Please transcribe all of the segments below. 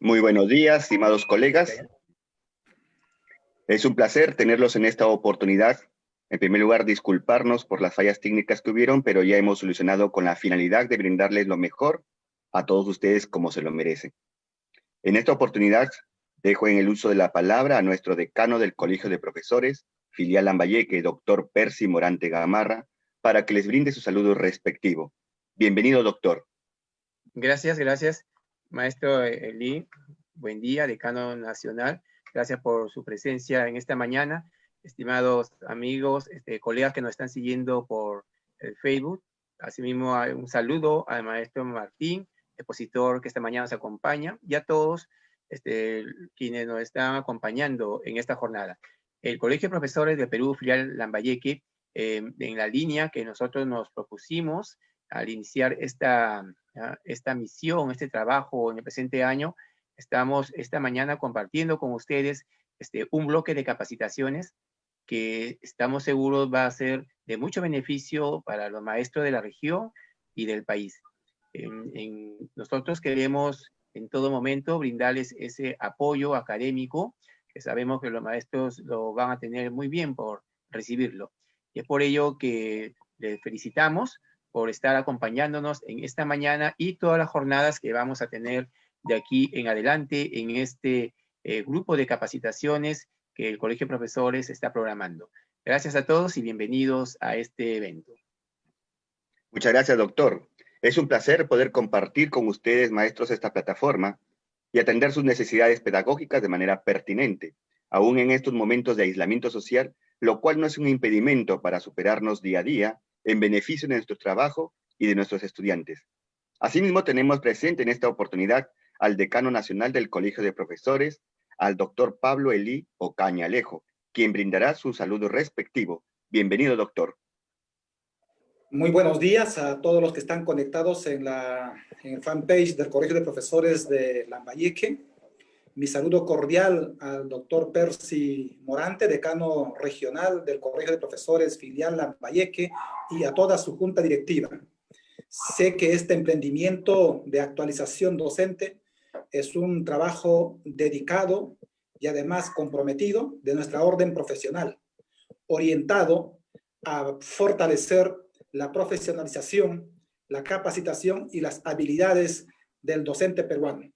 Muy buenos días, estimados colegas. Es un placer tenerlos en esta oportunidad. En primer lugar, disculparnos por las fallas técnicas que hubieron, pero ya hemos solucionado con la finalidad de brindarles lo mejor a todos ustedes como se lo merecen. En esta oportunidad, dejo en el uso de la palabra a nuestro decano del Colegio de Profesores, filial Lambayeque, doctor Percy Morante Gamarra, para que les brinde su saludo respectivo. Bienvenido, doctor. Gracias, maestro Eli. Buen día, decano nacional. Gracias por su presencia en esta mañana. Estimados amigos, colegas que nos están siguiendo por el Facebook. Asimismo, un saludo al maestro Martín, expositor que esta mañana nos acompaña, y a todos quienes nos están acompañando en esta jornada. El Colegio de Profesores de Perú, filial Lambayeque, en la línea que nosotros nos propusimos al iniciar esta misión, este trabajo en el presente año, estamos esta mañana compartiendo con ustedes un bloque de capacitaciones que estamos seguros va a ser de mucho beneficio para los maestros de la región y del país. Nosotros queremos en todo momento brindarles ese apoyo académico, que sabemos que los maestros lo van a tener muy bien por recibirlo. Y es por ello que les felicitamos por estar acompañándonos en esta mañana y todas las jornadas que vamos a tener de aquí en adelante en este grupo de capacitaciones que el Colegio de Profesores está programando. Gracias a todos y bienvenidos a este evento. Muchas gracias, doctor. Es un placer poder compartir con ustedes, maestros, esta plataforma y atender sus necesidades pedagógicas de manera pertinente, aún en estos momentos de aislamiento social, lo cual no es un impedimento para superarnos día a día en beneficio de nuestro trabajo y de nuestros estudiantes. Asimismo, tenemos presente en esta oportunidad al decano nacional del Colegio de Profesores, al doctor Pablo Eli Ocaña Alejo, quien brindará su saludo respectivo. Bienvenido, doctor. Muy buenos días a todos los que están conectados en el fanpage del Colegio de Profesores de Lambayeque. Mi saludo cordial al doctor Percy Morante, decano regional del Colegio de Profesores filial Lambayeque, y a toda su junta directiva. Sé que este emprendimiento de actualización docente es un trabajo dedicado y además comprometido de nuestra orden profesional, orientado a fortalecer la profesionalización, la capacitación y las habilidades del docente peruano.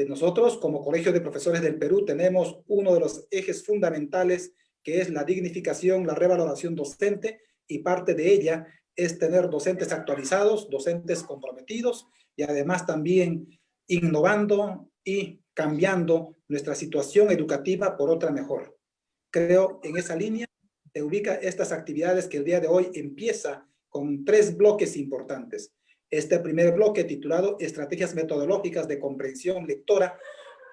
Nosotros, como Colegio de Profesores del Perú, tenemos uno de los ejes fundamentales, que es la dignificación, la revaloración docente, y parte de ella es tener docentes actualizados, docentes comprometidos, y además también innovando y cambiando nuestra situación educativa por otra mejor. Creo en esa línea se ubica estas actividades que el día de hoy empieza con 3 bloques importantes. Este primer bloque, titulado Estrategias metodológicas de comprensión lectora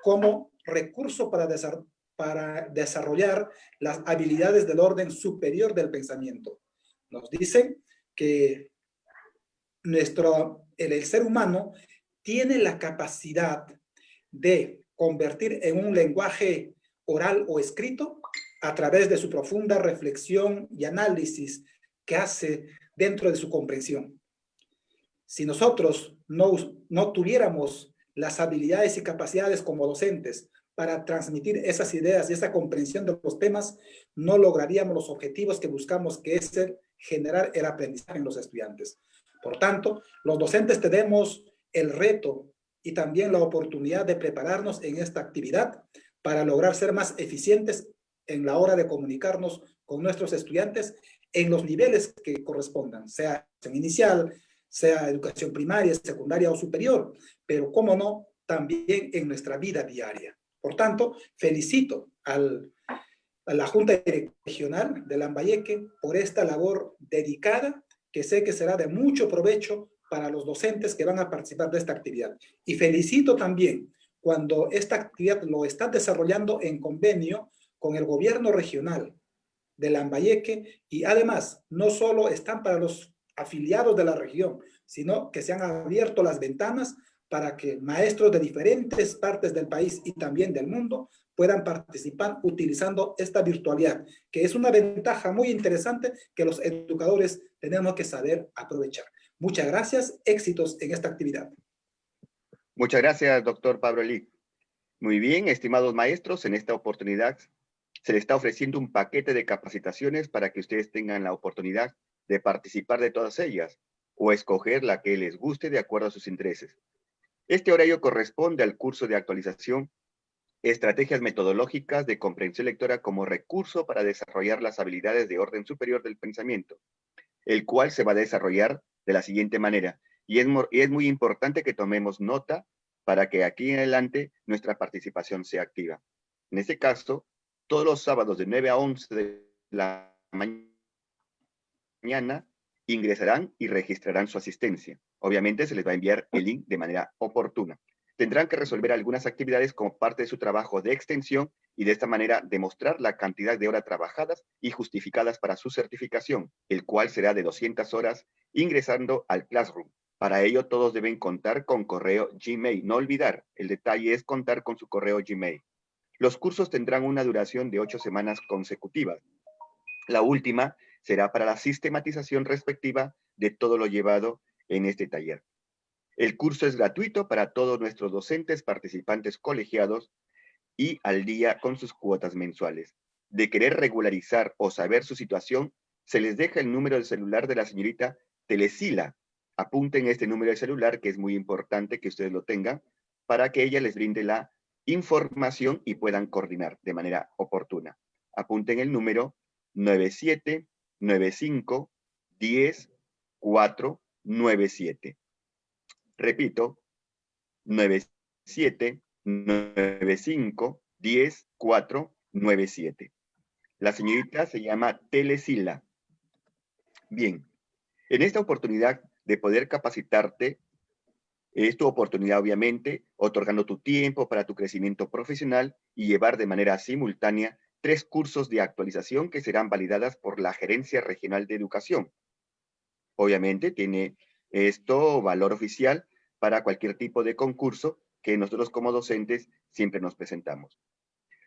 como recurso para desarrollar las habilidades del orden superior del pensamiento. Nos dicen que el ser humano tiene la capacidad de convertir en un lenguaje oral o escrito a través de su profunda reflexión y análisis que hace dentro de su comprensión. Si nosotros no tuviéramos las habilidades y capacidades como docentes para transmitir esas ideas y esa comprensión de los temas, no lograríamos los objetivos que buscamos, que es generar el aprendizaje en los estudiantes. Por tanto, los docentes tenemos el reto y también la oportunidad de prepararnos en esta actividad para lograr ser más eficientes en la hora de comunicarnos con nuestros estudiantes en los niveles que correspondan, sea en inicial, sea educación primaria, secundaria o superior, pero cómo no, también en nuestra vida diaria. Por tanto, felicito a la Junta Regional de Lambayeque por esta labor dedicada, que sé que será de mucho provecho para los docentes que van a participar de esta actividad. Y felicito también cuando esta actividad lo están desarrollando en convenio con el gobierno regional de Lambayeque, y además no solo están para los afiliados de la región, sino que se han abierto las ventanas para que maestros de diferentes partes del país y también del mundo puedan participar utilizando esta virtualidad, que es una ventaja muy interesante que los educadores tenemos que saber aprovechar. Muchas gracias, éxitos en esta actividad. Muchas gracias, doctor Pablo Lee. Muy bien, estimados maestros, en esta oportunidad se les está ofreciendo un paquete de capacitaciones para que ustedes tengan la oportunidad de participar de todas ellas o escoger la que les guste de acuerdo a sus intereses. Este horario corresponde al curso de actualización Estrategias metodológicas de comprensión lectora como recurso para desarrollar las habilidades de orden superior del pensamiento, el cual se va a desarrollar de la siguiente manera. Y es muy importante que tomemos nota para que aquí en adelante nuestra participación sea activa. En este caso, todos los sábados de 9 a 11 de la mañana ingresarán y registrarán su asistencia. Obviamente se les va a enviar el link de manera oportuna. Tendrán que resolver algunas actividades como parte de su trabajo de extensión y de esta manera demostrar la cantidad de horas trabajadas y justificadas para su certificación, el cual será de 200 horas ingresando al Classroom. Para ello todos deben contar con correo Gmail. No olvidar, el detalle es contar con su correo Gmail. Los cursos tendrán una duración de 8 semanas consecutivas. La última será para la sistematización respectiva de todo lo llevado en este taller. El curso es gratuito para todos nuestros docentes participantes colegiados y al día con sus cuotas mensuales. De querer regularizar o saber su situación, se les deja el número de celular de la señorita Telesila. Apunten este número de celular, que es muy importante que ustedes lo tengan, para que ella les brinde la información y puedan coordinar de manera oportuna. Apunten el número 9795 10 497. Repito, 9795 10 497. La señorita se llama Telesila. Bien, en esta oportunidad de poder capacitarte, es tu oportunidad obviamente, otorgando tu tiempo para tu crecimiento profesional y llevar de manera simultánea 3 cursos de actualización que serán validadas por la Gerencia Regional de Educación. Obviamente tiene esto valor oficial para cualquier tipo de concurso que nosotros como docentes siempre nos presentamos.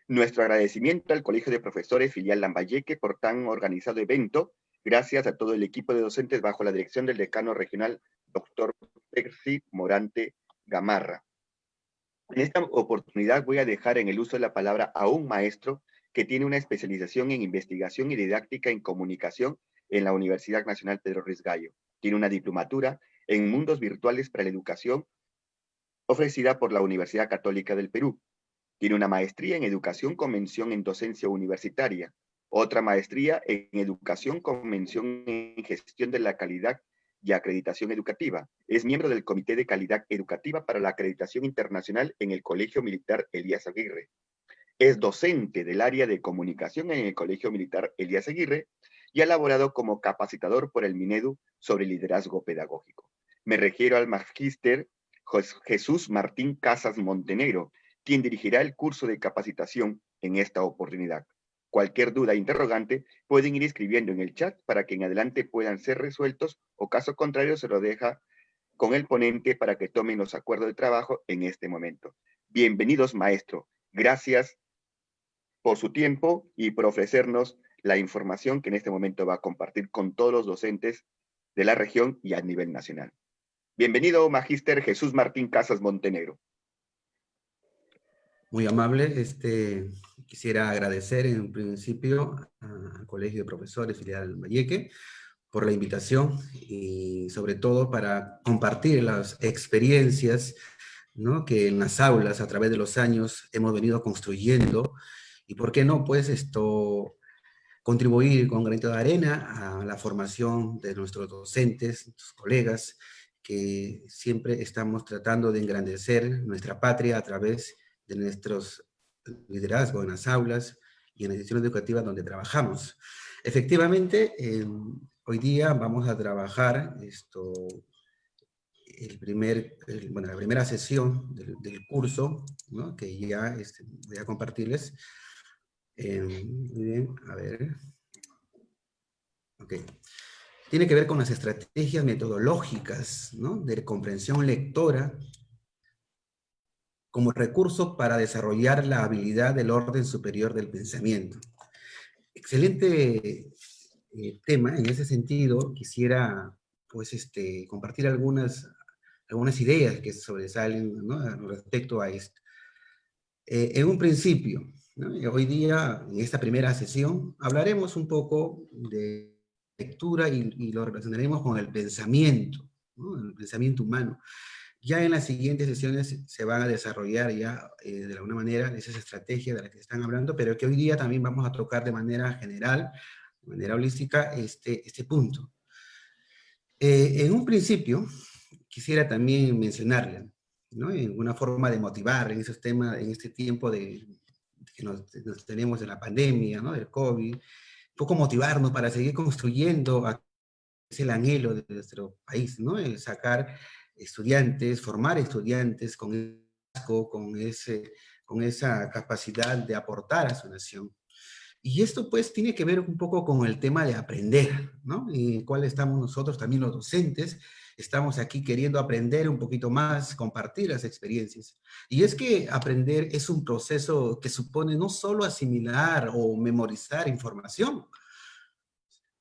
Nuestro agradecimiento al Colegio de Profesores Filial Lambayeque por tan organizado evento, gracias a todo el equipo de docentes bajo la dirección del decano regional, doctor Percy Morante Gamarra. En esta oportunidad voy a dejar en el uso de la palabra a un maestro que tiene una especialización en investigación y didáctica en comunicación en la Universidad Nacional Pedro Ruiz Gallo. Tiene una diplomatura en mundos virtuales para la educación ofrecida por la Universidad Católica del Perú. Tiene una maestría en educación con mención en docencia universitaria, otra maestría en educación con mención en gestión de la calidad y acreditación educativa. Es miembro del Comité de Calidad Educativa para la Acreditación Internacional en el Colegio Militar Elías Aguirre. Es docente del área de comunicación en el Colegio Militar Elías Aguirre y ha laborado como capacitador por el Minedu sobre liderazgo pedagógico. Me refiero al magíster Jesús Martín Casas Montenegro, quien dirigirá el curso de capacitación en esta oportunidad. Cualquier duda e interrogante pueden ir escribiendo en el chat para que en adelante puedan ser resueltos o caso contrario se lo deja con el ponente para que tomen los acuerdos de trabajo en este momento. Bienvenidos, maestro. Gracias por su tiempo y por ofrecernos la información que en este momento va a compartir con todos los docentes de la región y a nivel nacional. Bienvenido, magíster Jesús Martín Casas Montenegro. Muy amable. Quisiera agradecer en un principio al Colegio de Profesores Filial Lambayeque por la invitación y sobre todo para compartir las experiencias, ¿no?, que en las aulas a través de los años hemos venido construyendo y por qué no, pues contribuir con granito de arena a la formación de nuestros docentes, nuestros colegas, que siempre estamos tratando de engrandecer nuestra patria a través de nuestros liderazgos en las aulas y en las instituciones educativas donde trabajamos. Efectivamente, hoy día vamos a trabajar la primera sesión del curso, ¿no?, que ya voy a compartirles. Muy bien, a ver. Ok. Tiene que ver con las estrategias metodológicas, ¿no?, de comprensión lectora como recurso para desarrollar la habilidad del orden superior del pensamiento. Excelente tema. En ese sentido, quisiera pues compartir algunas algunas ideas que sobresalen, ¿no?, respecto a esto. En un principio, ¿no?, hoy día, en esta primera sesión, hablaremos un poco de lectura y lo relacionaremos con el pensamiento, ¿no?, el pensamiento humano. Ya en las siguientes sesiones se van a desarrollar ya de alguna manera esas estrategias de las que están hablando, pero que hoy día también vamos a tocar de manera general, de manera holística, este punto. En un principio, quisiera también mencionarle, ¿no?, en una forma de motivar en esos temas, en este tiempo que nos tenemos de la pandemia, ¿no?, del COVID, un poco motivarnos para seguir construyendo. Es el anhelo de nuestro país, ¿no?, el sacar estudiantes, formar estudiantes con esa capacidad de aportar a su nación. Y esto pues tiene que ver un poco con el tema de aprender, ¿no?, en el cual estamos nosotros también los docentes, estamos aquí queriendo aprender un poquito más, compartir las experiencias. Y es que aprender es un proceso que supone no solo asimilar o memorizar información,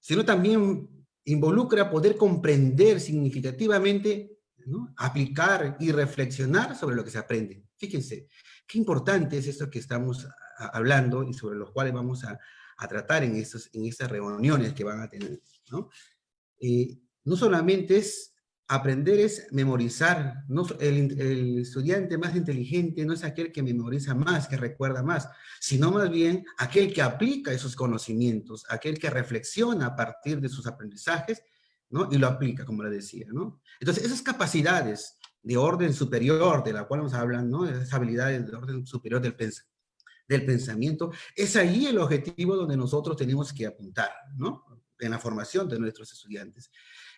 sino también involucra poder comprender significativamente, ¿no?, aplicar y reflexionar sobre lo que se aprende. Fíjense, qué importante es esto que estamos hablando y sobre los cuales vamos a tratar en estas reuniones que van a tener, ¿no? No solamente es aprender, es memorizar. No, el estudiante más inteligente no es aquel que memoriza más, que recuerda más, sino más bien aquel que aplica esos conocimientos, aquel que reflexiona a partir de sus aprendizajes, ¿no?, y lo aplica, como le decía, ¿no? Entonces, esas capacidades de orden superior, de la cual nos hablan, ¿no?, esas habilidades de orden superior del pensamiento, es ahí el objetivo donde nosotros tenemos que apuntar, ¿no?, en la formación de nuestros estudiantes.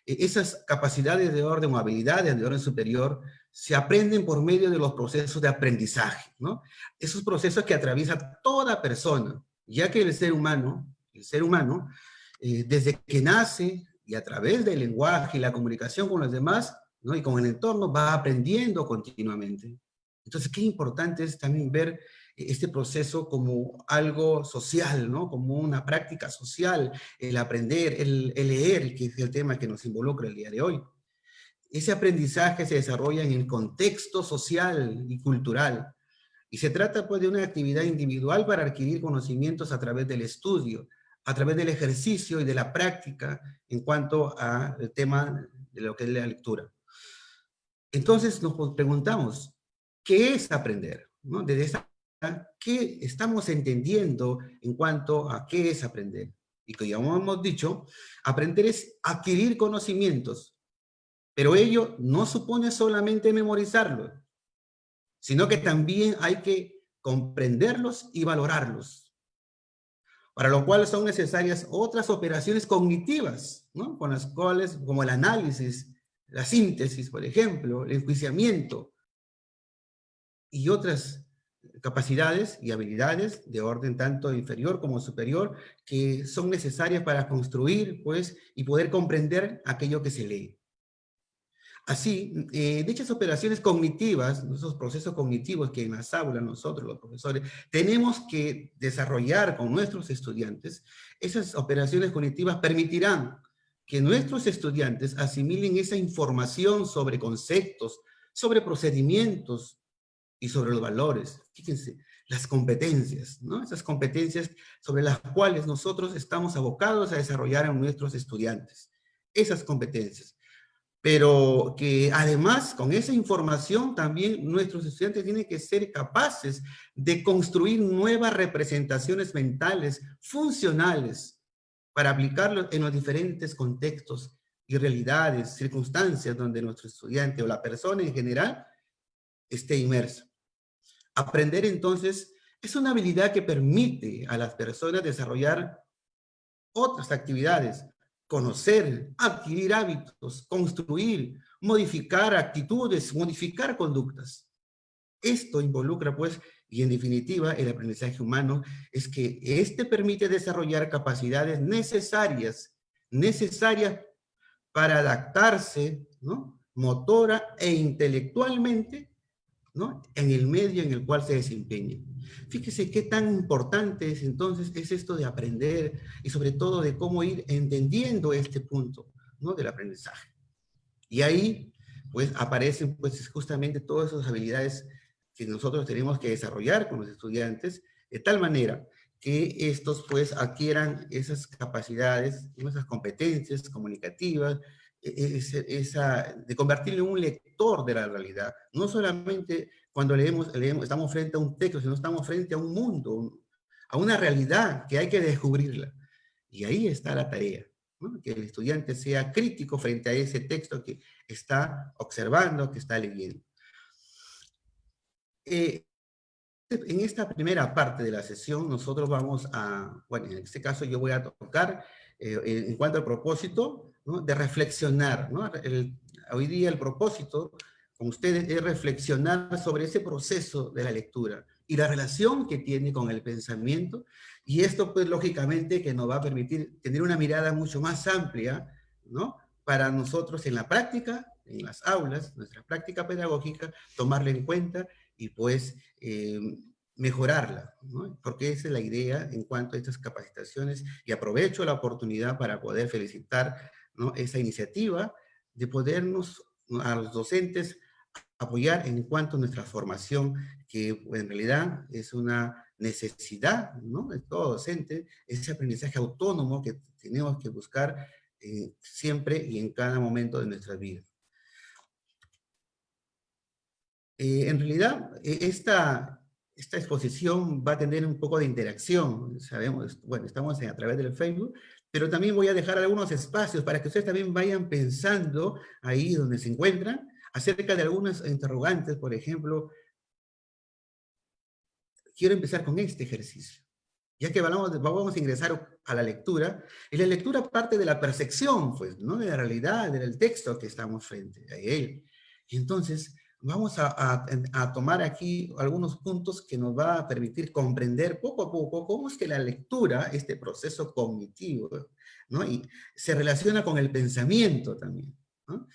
Esas capacidades de orden o habilidades de orden superior se aprenden por medio de los procesos de aprendizaje, ¿no? Esos procesos que atraviesa toda persona, ya que el ser humano, desde que nace y a través del lenguaje y la comunicación con los demás, ¿no?, y con el entorno, va aprendiendo continuamente. Entonces, qué importante es también ver este proceso como algo social, ¿no?, como una práctica social, el aprender, el leer, que es el tema que nos involucra el día de hoy. Ese aprendizaje se desarrolla en el contexto social y cultural, y se trata pues de una actividad individual para adquirir conocimientos a través del estudio, a través del ejercicio y de la práctica en cuanto al tema de lo que es la lectura. Entonces nos preguntamos, ¿qué es aprender?, ¿no? Desde esta, ¿qué estamos entendiendo en cuanto a qué es aprender? Y que ya hemos dicho, aprender es adquirir conocimientos, pero ello no supone solamente memorizarlos, sino que también hay que comprenderlos y valorarlos, para lo cual son necesarias otras operaciones cognitivas, ¿no?, con las cuales, como el análisis, la síntesis, por ejemplo, el enjuiciamiento y otras capacidades y habilidades de orden tanto inferior como superior que son necesarias para construir, pues, y poder comprender aquello que se lee. Así, dichas operaciones cognitivas, esos procesos cognitivos que en las aulas nosotros, los profesores, tenemos que desarrollar con nuestros estudiantes, esas operaciones cognitivas permitirán que nuestros estudiantes asimilen esa información sobre conceptos, sobre procedimientos y sobre los valores. Fíjense, las competencias, ¿no? Esas competencias sobre las cuales nosotros estamos abocados a desarrollar en nuestros estudiantes. Esas competencias. Pero que además con esa información también nuestros estudiantes tienen que ser capaces de construir nuevas representaciones mentales funcionales para aplicarlo en los diferentes contextos y realidades, circunstancias donde nuestro estudiante o la persona en general esté inmerso. Aprender entonces es una habilidad que permite a las personas desarrollar otras actividades, conocer, adquirir hábitos, construir, modificar actitudes, modificar conductas. Esto involucra, pues, y en definitiva, el aprendizaje humano es que este permite desarrollar capacidades necesarias para adaptarse, ¿no?, motora e intelectualmente, ¿no?, en el medio en el cual se desempeña. Fíjese qué tan importante es entonces es esto de aprender y sobre todo de cómo ir entendiendo este punto, ¿no?, del aprendizaje. Y ahí pues aparecen pues justamente todas esas habilidades que nosotros tenemos que desarrollar con los estudiantes, de tal manera que estos pues adquieran esas capacidades, esas competencias comunicativas, de convertirlo en un lector de la realidad. No solamente cuando leemos, estamos frente a un texto, sino estamos frente a un mundo, a una realidad que hay que descubrirla. Y ahí está la tarea, ¿no? Que el estudiante sea crítico frente a ese texto que está observando, que está leyendo. En esta primera parte de la sesión nosotros vamos a, bueno, en este caso yo voy a tocar en cuanto al propósito, ¿no? De reflexionar, ¿no? Hoy día el propósito con ustedes es reflexionar sobre ese proceso de la lectura y la relación que tiene con el pensamiento, y esto pues lógicamente que nos va a permitir tener una mirada mucho más amplia, ¿no? Para nosotros en la práctica, en las aulas, nuestra práctica pedagógica, tomarla en cuenta y pues mejorarla, ¿no? Porque esa es la idea en cuanto a estas capacitaciones, y aprovecho la oportunidad para poder felicitar, ¿no? Esa iniciativa de podernos, ¿no? A los docentes apoyar en cuanto a nuestra formación, que en realidad es una necesidad, ¿no? De todo docente, ese aprendizaje autónomo que tenemos que buscar siempre y en cada momento de nuestra vida. En realidad, esta exposición va a tener un poco de interacción, sabemos, bueno, estamos a través del Facebook, pero también voy a dejar algunos espacios para que ustedes también vayan pensando ahí donde se encuentran, acerca de algunas interrogantes. Por ejemplo, quiero empezar con este ejercicio, ya que vamos a ingresar a la lectura, y la lectura parte de la percepción, pues, ¿no? De la realidad, del texto que estamos frente a él. Y entonces, vamos a tomar aquí algunos puntos que nos va a permitir comprender poco a poco cómo es que la lectura, este proceso cognitivo, ¿no? Y se relaciona con el pensamiento también, ¿no?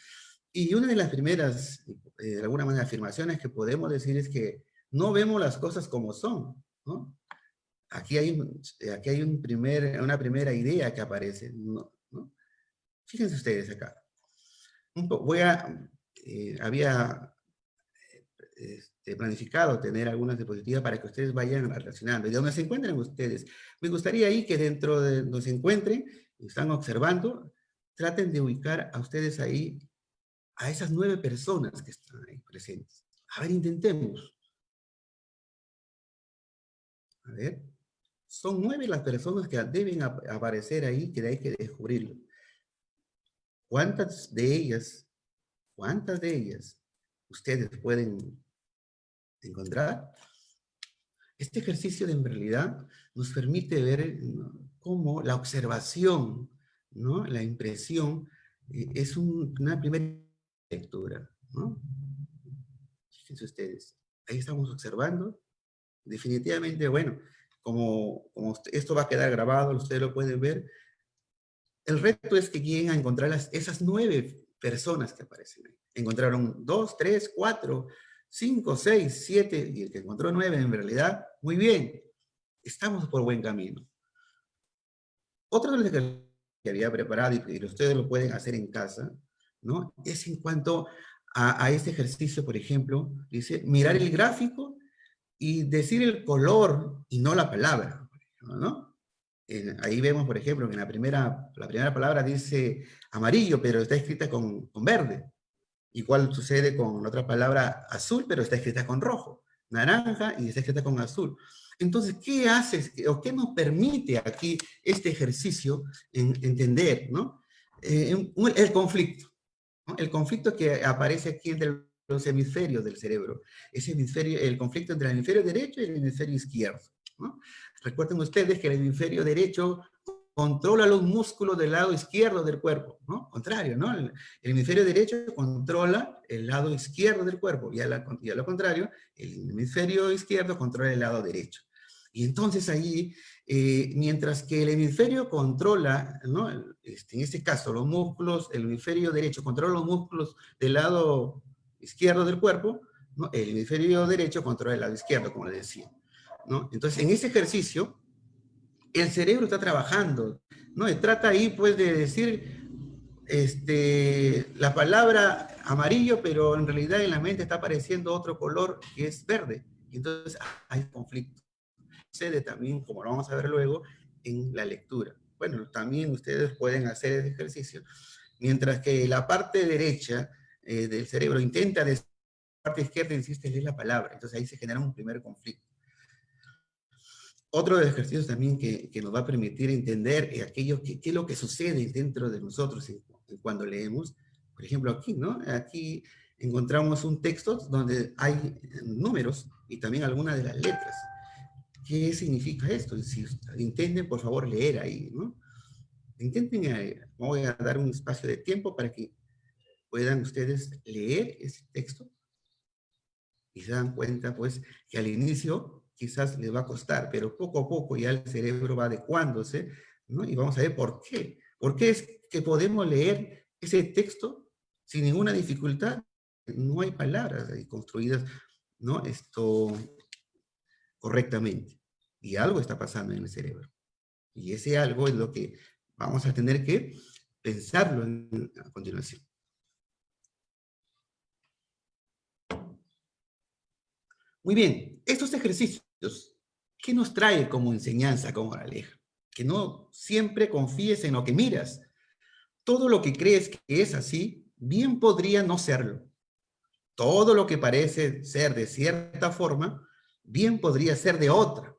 Y una de las primeras, de alguna manera, afirmaciones que podemos decir es que no vemos las cosas como son, ¿no? Aquí hay una primera idea que aparece, ¿no? Fíjense ustedes acá. Había planificado tener algunas diapositivas para que ustedes vayan relacionando. Y donde se encuentran ustedes, me gustaría ahí que dentro de donde se encuentren, están observando, traten de ubicar a ustedes ahí, a esas 9 personas que están ahí presentes. A ver, intentemos. A ver. Son 9 las personas que deben aparecer ahí, que hay que descubrirlo. ¿Cuántas de ellas ustedes pueden encontrar? Este ejercicio en realidad nos permite ver, ¿no?, cómo la observación, ¿no?, la impresión, es una primera lectura, ¿no? Fíjense ustedes, ahí estamos observando. Definitivamente, bueno, como esto va a quedar grabado, ustedes lo pueden ver. El reto es que lleguen a encontrar esas 9 personas que aparecen ahí. Encontraron 2, 3, 4, 5, 6, 7, y el que encontró 9 en realidad, muy bien, estamos por buen camino. Otro de los que había preparado, y ustedes lo pueden hacer en casa, ¿no?, es en cuanto a este ejercicio. Por ejemplo, dice, mirar el gráfico y decir el color y no la palabra, ¿no? Ahí vemos, por ejemplo, que en la primera palabra dice amarillo, pero está escrita con verde. Igual sucede con la otra palabra azul, pero está escrita con rojo. Naranja y está escrita con azul. Entonces, ¿qué hace o qué nos permite aquí este ejercicio en entender, ¿no? El conflicto, ¿no? El conflicto que aparece aquí entre los hemisferios del cerebro. El conflicto entre el hemisferio derecho y el hemisferio izquierdo, ¿no? Recuerden ustedes que el hemisferio derecho controla los músculos del lado izquierdo del cuerpo, ¿no? Contrario, ¿no? El hemisferio derecho controla el lado izquierdo del cuerpo, y a lo contrario, el hemisferio izquierdo controla el lado derecho. Y entonces ahí, mientras que el hemisferio controla, ¿no?, en este caso los músculos, el hemisferio derecho controla los músculos del lado izquierdo del cuerpo, ¿no?, el hemisferio derecho controla el lado izquierdo, como les decía, ¿no? Entonces, en ese ejercicio, el cerebro está trabajando, ¿no? Y trata ahí, pues, de decir, la palabra amarillo, pero en realidad en la mente está apareciendo otro color que es verde. Y entonces hay conflicto. Sucede también, como lo vamos a ver luego, en la lectura. Bueno, también ustedes pueden hacer ese ejercicio. Mientras que la parte derecha del cerebro intenta decir, la parte izquierda insiste en leer la palabra. Entonces ahí se genera un primer conflicto. Otro de los ejercicios también que nos va a permitir entender aquello qué es lo que sucede dentro de nosotros cuando leemos. Por ejemplo, aquí, ¿no? Aquí encontramos un texto donde hay números y también algunas de las letras. ¿Qué significa esto? Si intenten, por favor, leer ahí, ¿no? Intenten, voy a dar un espacio de tiempo para que puedan ustedes leer ese texto y se dan cuenta, pues, que al inicio quizás les va a costar, pero poco a poco ya el cerebro va adecuándose, ¿no? Y vamos a ver por qué. ¿Por qué es que podemos leer ese texto sin ninguna dificultad? No hay palabras ahí construidas, ¿no? Correctamente. Y algo está pasando en el cerebro. Y ese algo es lo que vamos a tener que pensarlo a continuación. Muy bien, estos ejercicios, ¿qué nos trae como enseñanza, como moraleja? Que no siempre confíes en lo que miras. Todo lo que crees que es así, bien podría no serlo. Todo lo que parece ser de cierta forma, bien podría ser de otra.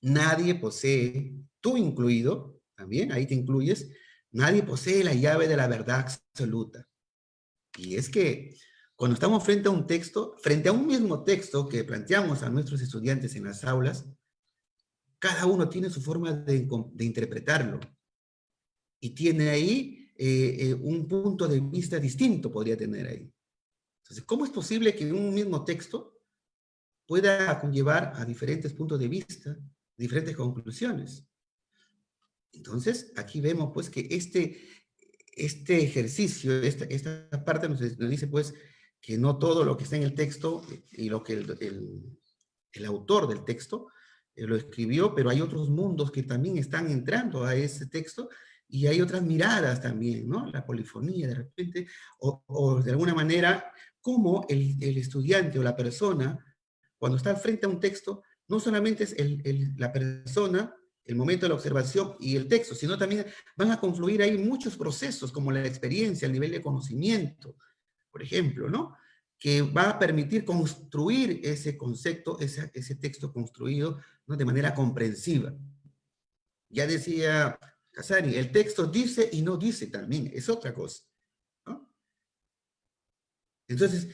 Nadie posee, tú incluido, también ahí te incluyes, nadie posee la llave de la verdad absoluta. Y es que cuando estamos frente a un texto, frente a un mismo texto que planteamos a nuestros estudiantes en las aulas, cada uno tiene su forma de interpretarlo. Y tiene ahí un punto de vista distinto, podría tener ahí. Entonces, ¿cómo es posible que un mismo texto pueda conllevar a diferentes puntos de vista, diferentes conclusiones? Entonces, aquí vemos pues que este ejercicio, esta parte nos dice pues que no todo lo que está en el texto y lo que el autor del texto lo escribió, pero hay otros mundos que también están entrando a ese texto y hay otras miradas también, ¿no? La polifonía de repente, o de alguna manera, cómo el estudiante o la persona, cuando está frente a un texto, no solamente es la persona, el momento de la observación y el texto, sino también van a confluir ahí muchos procesos, como la experiencia, el nivel de conocimiento, por ejemplo, ¿no? Que va a permitir construir ese concepto, ese texto construido, ¿no? De manera comprensiva. Ya decía Casari, el texto dice y no dice también, es otra cosa, ¿no? Entonces,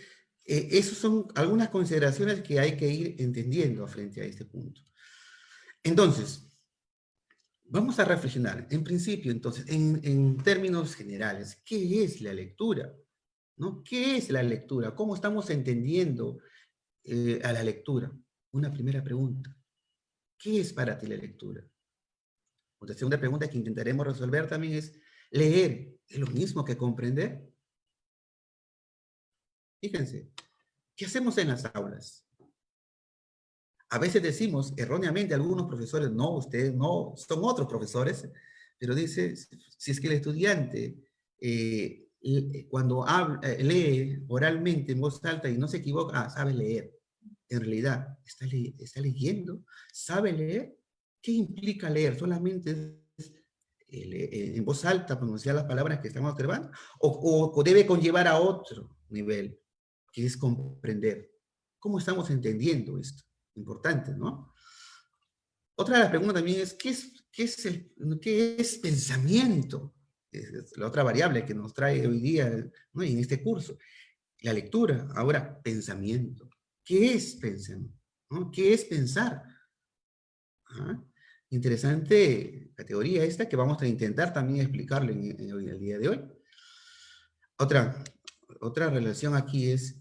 esas son algunas consideraciones que hay que ir entendiendo frente a este punto. Entonces, vamos a reflexionar, en principio, entonces, en términos generales, ¿qué es la lectura? ¿No? ¿Qué es la lectura? ¿Cómo estamos entendiendo a la lectura? Una primera pregunta. ¿Qué es para ti la lectura? Otra segunda pregunta que intentaremos resolver también es, ¿leer es lo mismo que comprender? Fíjense, ¿qué hacemos en las aulas? A veces decimos erróneamente algunos profesores, no, ustedes no, son otros profesores, pero dice, si es que el estudiante cuando lee oralmente en voz alta y no se equivoca, sabe leer. En realidad, ¿está leyendo? ¿Sabe leer? ¿Qué implica leer? ¿Solamente es en voz alta pronunciar las palabras que estamos observando? ¿O debe conllevar a otro nivel, que es comprender? ¿Cómo estamos entendiendo esto? Importante, ¿no? Otra de las preguntas también es, ¿qué es pensamiento? Es la otra variable que nos trae hoy día, ¿no? En este curso. La lectura, ahora, pensamiento. ¿Qué es pensamiento? ¿No? ¿Qué es pensar? ¿Ah? Interesante categoría esta que vamos a intentar también explicarle en el día de hoy. Otra relación aquí es,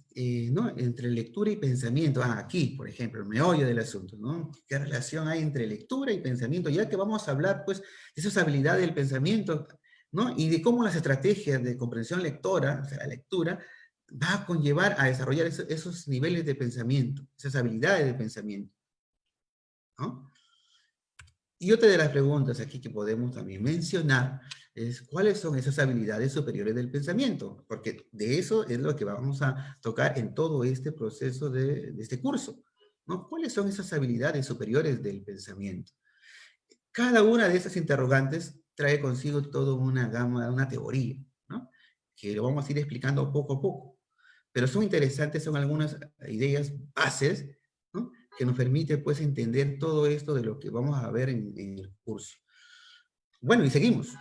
¿no? Entre lectura y pensamiento. Aquí, por ejemplo, el meollo del asunto, ¿no? ¿Qué relación hay entre lectura y pensamiento? Ya que vamos a hablar, pues, de esas habilidades del pensamiento, ¿no? Y de cómo las estrategias de comprensión lectora, o sea, la lectura, va a conllevar a desarrollar esos niveles de pensamiento, esas habilidades de pensamiento, ¿no? Y otra de las preguntas aquí que podemos también mencionar es cuáles son esas habilidades superiores del pensamiento, porque de eso es lo que vamos a tocar en todo este proceso de este curso, ¿no? ¿Cuáles son esas habilidades superiores del pensamiento? Cada una de esas interrogantes trae consigo toda una gama, una teoría, ¿no? Que lo vamos a ir explicando poco a poco. Pero son interesantes, son algunas ideas bases, ¿no? Que nos permite, pues, entender todo esto de lo que vamos a ver en el curso. Bueno, y seguimos.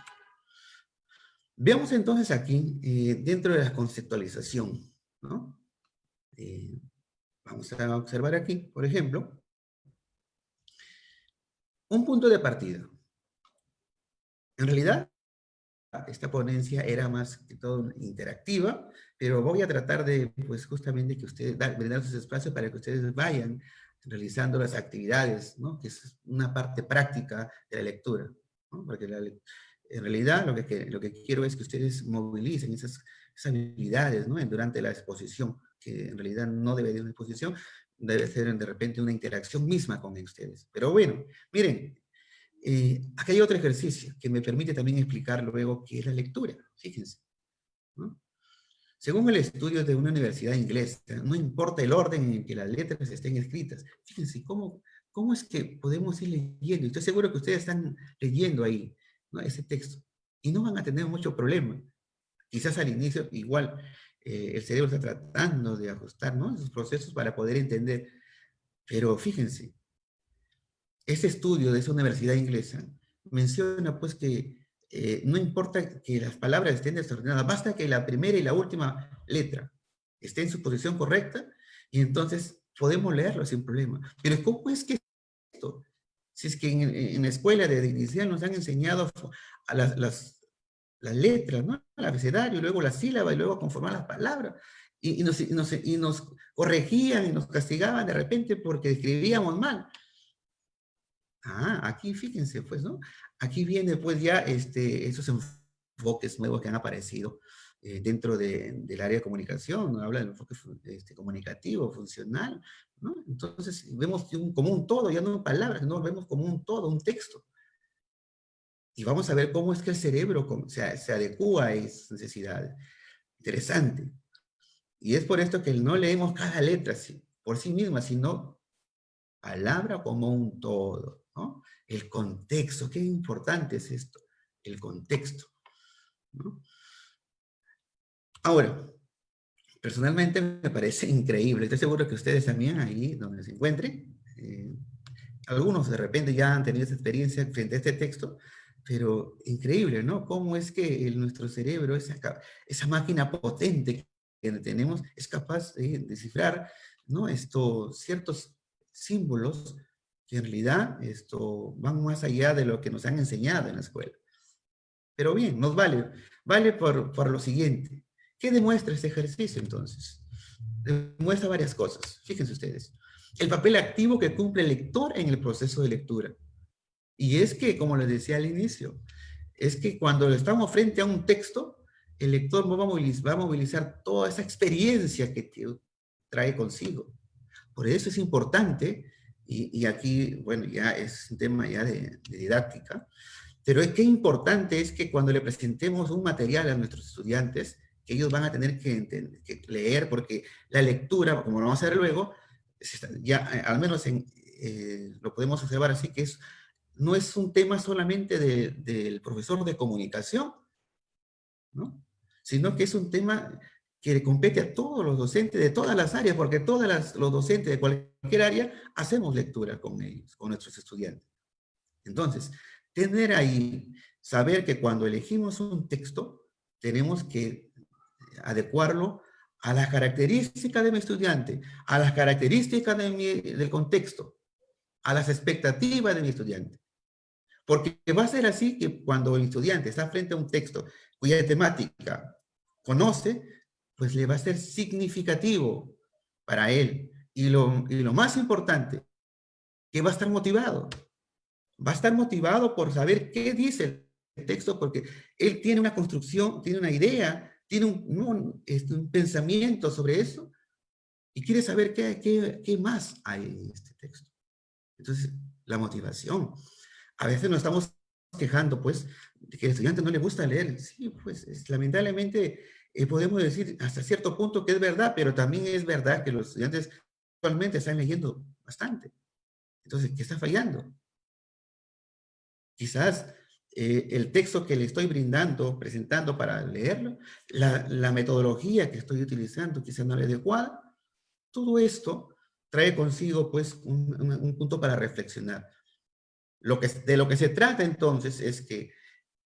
Veamos entonces aquí, dentro de la conceptualización, ¿no? Vamos a observar aquí, por ejemplo, un punto de partida. En realidad, esta ponencia era más que todo interactiva, pero voy a tratar de, pues justamente que ustedes, brindar sus espacios para que ustedes vayan realizando las actividades, ¿no? Que es una parte práctica de la lectura, ¿no? Porque en realidad lo que quiero es que ustedes movilicen esas habilidades, ¿no? Durante la exposición, que en realidad no debe de una exposición, debe ser de repente una interacción misma con ustedes. Pero bueno, miren, aquí hay otro ejercicio que me permite también explicar luego qué es la lectura. Fíjense, ¿no? Según el estudio de una universidad inglesa, no importa el orden en que las letras estén escritas. Fíjense cómo es que podemos ir leyendo. Estoy seguro que ustedes están leyendo ahí, ¿no? Ese texto. Y no van a tener mucho problema. Quizás al inicio igual el cerebro está tratando de ajustar, ¿no? Esos procesos para poder entender. Pero fíjense, ese estudio de esa universidad inglesa menciona pues que no importa que las palabras estén desordenadas, basta que la primera y la última letra esté en su posición correcta y entonces podemos leerlo sin problema. Pero ¿cómo es que esto? Si es que en la escuela de inicial nos han enseñado a las letras, ¿no? El abecedario, luego la sílaba y luego conformar las palabras. Y nos corregían y nos castigaban de repente porque escribíamos mal. Ah, aquí fíjense, pues, ¿no? Aquí viene, pues, ya esos enfoques nuevos que han aparecido dentro del área de comunicación, ¿no? Habla del enfoque comunicativo, funcional, ¿no? Entonces, vemos como un todo, ya no en palabras, no vemos como un todo, un texto. Y vamos a ver cómo es que el cerebro se adecúa a esas necesidades. Interesante. Y es por esto que no leemos cada letra por sí misma, sino palabra como un todo, ¿no? El contexto, qué importante es esto, el contexto, ¿no? Ahora, personalmente me parece increíble, estoy seguro que ustedes también ahí donde se encuentren, algunos de repente ya han tenido esa experiencia frente a este texto, pero increíble, ¿no? Cómo es que nuestro cerebro, esa máquina potente que tenemos, es capaz de descifrar, ¿no? Ciertos símbolos que en realidad van más allá de lo que nos han enseñado en la escuela. Pero bien, nos vale por lo siguiente. ¿Qué demuestra este ejercicio entonces? Demuestra varias cosas, fíjense ustedes. El papel activo que cumple el lector en el proceso de lectura. Y es que, como les decía al inicio, es que cuando estamos frente a un texto, el lector va a movilizar toda esa experiencia que trae consigo. Por eso es importante, y aquí, bueno, ya es un tema ya de didáctica, pero qué importante es que cuando le presentemos un material a nuestros estudiantes, que ellos van a tener que leer, porque la lectura, como lo vamos a ver luego, ya al menos lo podemos observar así, que no es un tema solamente del profesor de comunicación, ¿no? Sino que es un tema que le compete a todos los docentes de todas las áreas, porque los docentes de cualquier área hacemos lectura con ellos, con nuestros estudiantes. Entonces, tener ahí, saber que cuando elegimos un texto, tenemos que adecuarlo a las características de mi estudiante, a las características del contexto, a las expectativas de mi estudiante. Porque va a ser así que cuando el estudiante está frente a un texto cuya temática conoce, pues le va a ser significativo para él. Y lo más importante, que va a estar motivado. Va a estar motivado por saber qué dice el texto, porque él tiene una construcción, tiene una idea, tiene un pensamiento sobre eso, y quiere saber qué más hay en este texto. Entonces, la motivación. A veces no estamos quejando, pues, de que al estudiante no le gusta leer. Sí, pues, lamentablemente podemos decir hasta cierto punto que es verdad, pero también es verdad que los estudiantes actualmente están leyendo bastante. Entonces, ¿qué está fallando? Quizás el texto que le estoy brindando, presentando para leerlo, la metodología que estoy utilizando quizás no es adecuada. Todo esto trae consigo, pues, un punto para reflexionar. De lo que se trata entonces es que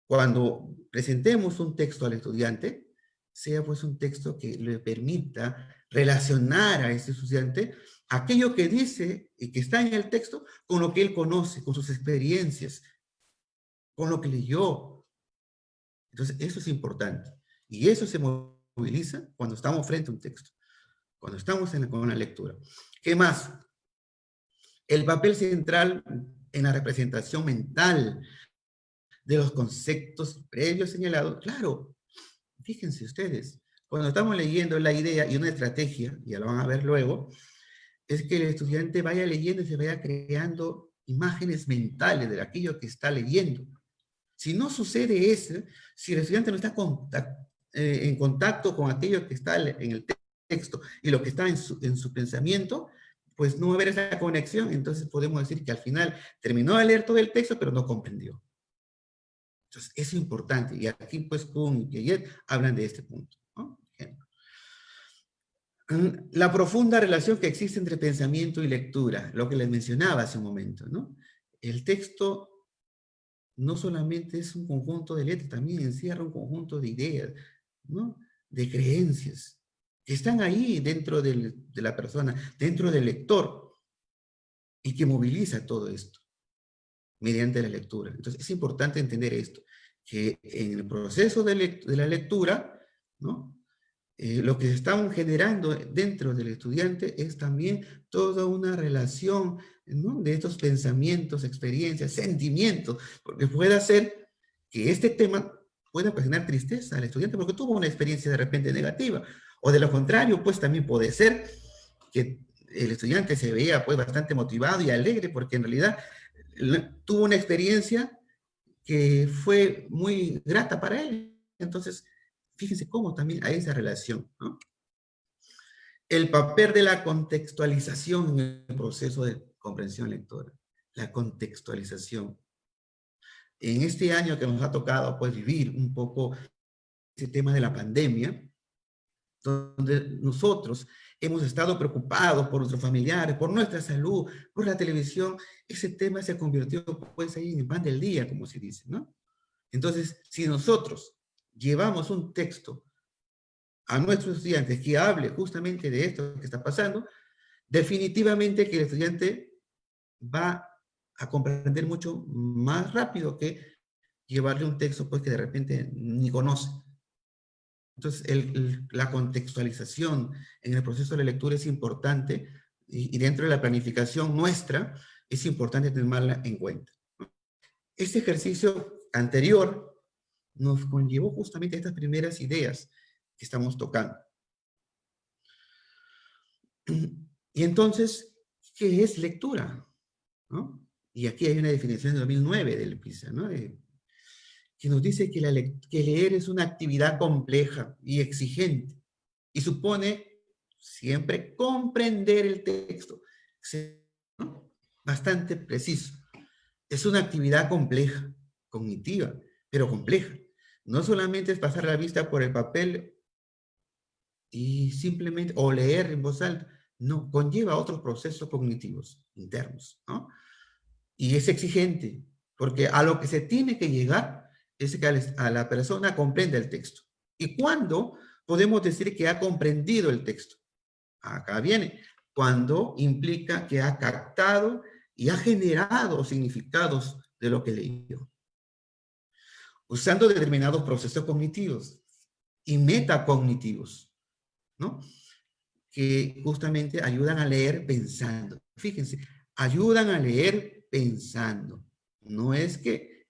cuando presentemos un texto al estudiante, sea pues un texto que le permita relacionar a ese estudiante aquello que dice y que está en el texto con lo que él conoce, con sus experiencias, con lo que leyó. Entonces, eso es importante. Y eso se moviliza cuando estamos frente a un texto, cuando estamos con la lectura. ¿Qué más? El papel central en la representación mental de los conceptos previos señalados. Claro, fíjense ustedes, cuando estamos leyendo la idea y una estrategia, ya lo van a ver luego, es que el estudiante vaya leyendo y se vaya creando imágenes mentales de aquello que está leyendo. Si no sucede eso, si el estudiante no está en contacto con aquello que está en el texto y lo que está en su pensamiento, pues no va a haber esa conexión. Entonces podemos decir que al final terminó de leer todo el texto, pero no comprendió. Entonces, eso es importante. Y aquí, pues, Kuhn y Piaget hablan de este punto, ¿no? La profunda relación que existe entre pensamiento y lectura, lo que les mencionaba hace un momento, ¿no? El texto no solamente es un conjunto de letras, también encierra un conjunto de ideas, ¿no? De creencias, que están ahí dentro de la persona, dentro del lector, y que moviliza todo esto mediante la lectura. Entonces, es importante entender esto, que en el proceso de la lectura, ¿no? Lo que se está generando dentro del estudiante es también toda una relación, ¿no? De estos pensamientos, experiencias, sentimientos, porque puede hacer que este tema pueda ocasionar tristeza al estudiante porque tuvo una experiencia de repente negativa, o de lo contrario, pues también puede ser que el estudiante se veía pues bastante motivado y alegre porque en realidad tuvo una experiencia que fue muy grata para él. Entonces, fíjense cómo también hay esa relación, ¿no? El papel de la contextualización en el proceso de comprensión lectora. La contextualización. En este año que nos ha tocado pues vivir un poco ese tema de la pandemia, donde nosotros hemos estado preocupados por nuestros familiares, por nuestra salud, por la televisión, ese tema se convirtió pues ahí en pan del día, como se dice, ¿no? Entonces, si nosotros llevamos un texto a nuestros estudiantes que hable justamente de esto que está pasando, definitivamente que el estudiante va a comprender mucho más rápido que llevarle un texto pues que de repente ni conoce. Entonces, la contextualización en el proceso de lectura es importante y dentro de la planificación nuestra es importante tenerla en cuenta. Este ejercicio anterior nos conllevó justamente a estas primeras ideas que estamos tocando. Y entonces, ¿qué es lectura? ¿No? Y aquí hay una definición de 2009 del PISA, ¿no? Que nos dice que leer es una actividad compleja y exigente y supone siempre comprender el texto, ¿no? Bastante preciso. Es una actividad compleja, cognitiva, pero compleja. No solamente es pasar la vista por el papel y simplemente, o leer en voz alta, no, conlleva otros procesos cognitivos internos, ¿no? Y es exigente, porque a lo que se tiene que llegar es que a la persona comprenda el texto. ¿Y cuándo podemos decir que ha comprendido el texto? Acá viene, cuando implica que ha captado y ha generado significados de lo que leyó, usando determinados procesos cognitivos y metacognitivos, ¿no? Que justamente ayudan a leer pensando. Fíjense, ayudan a leer pensando. No es que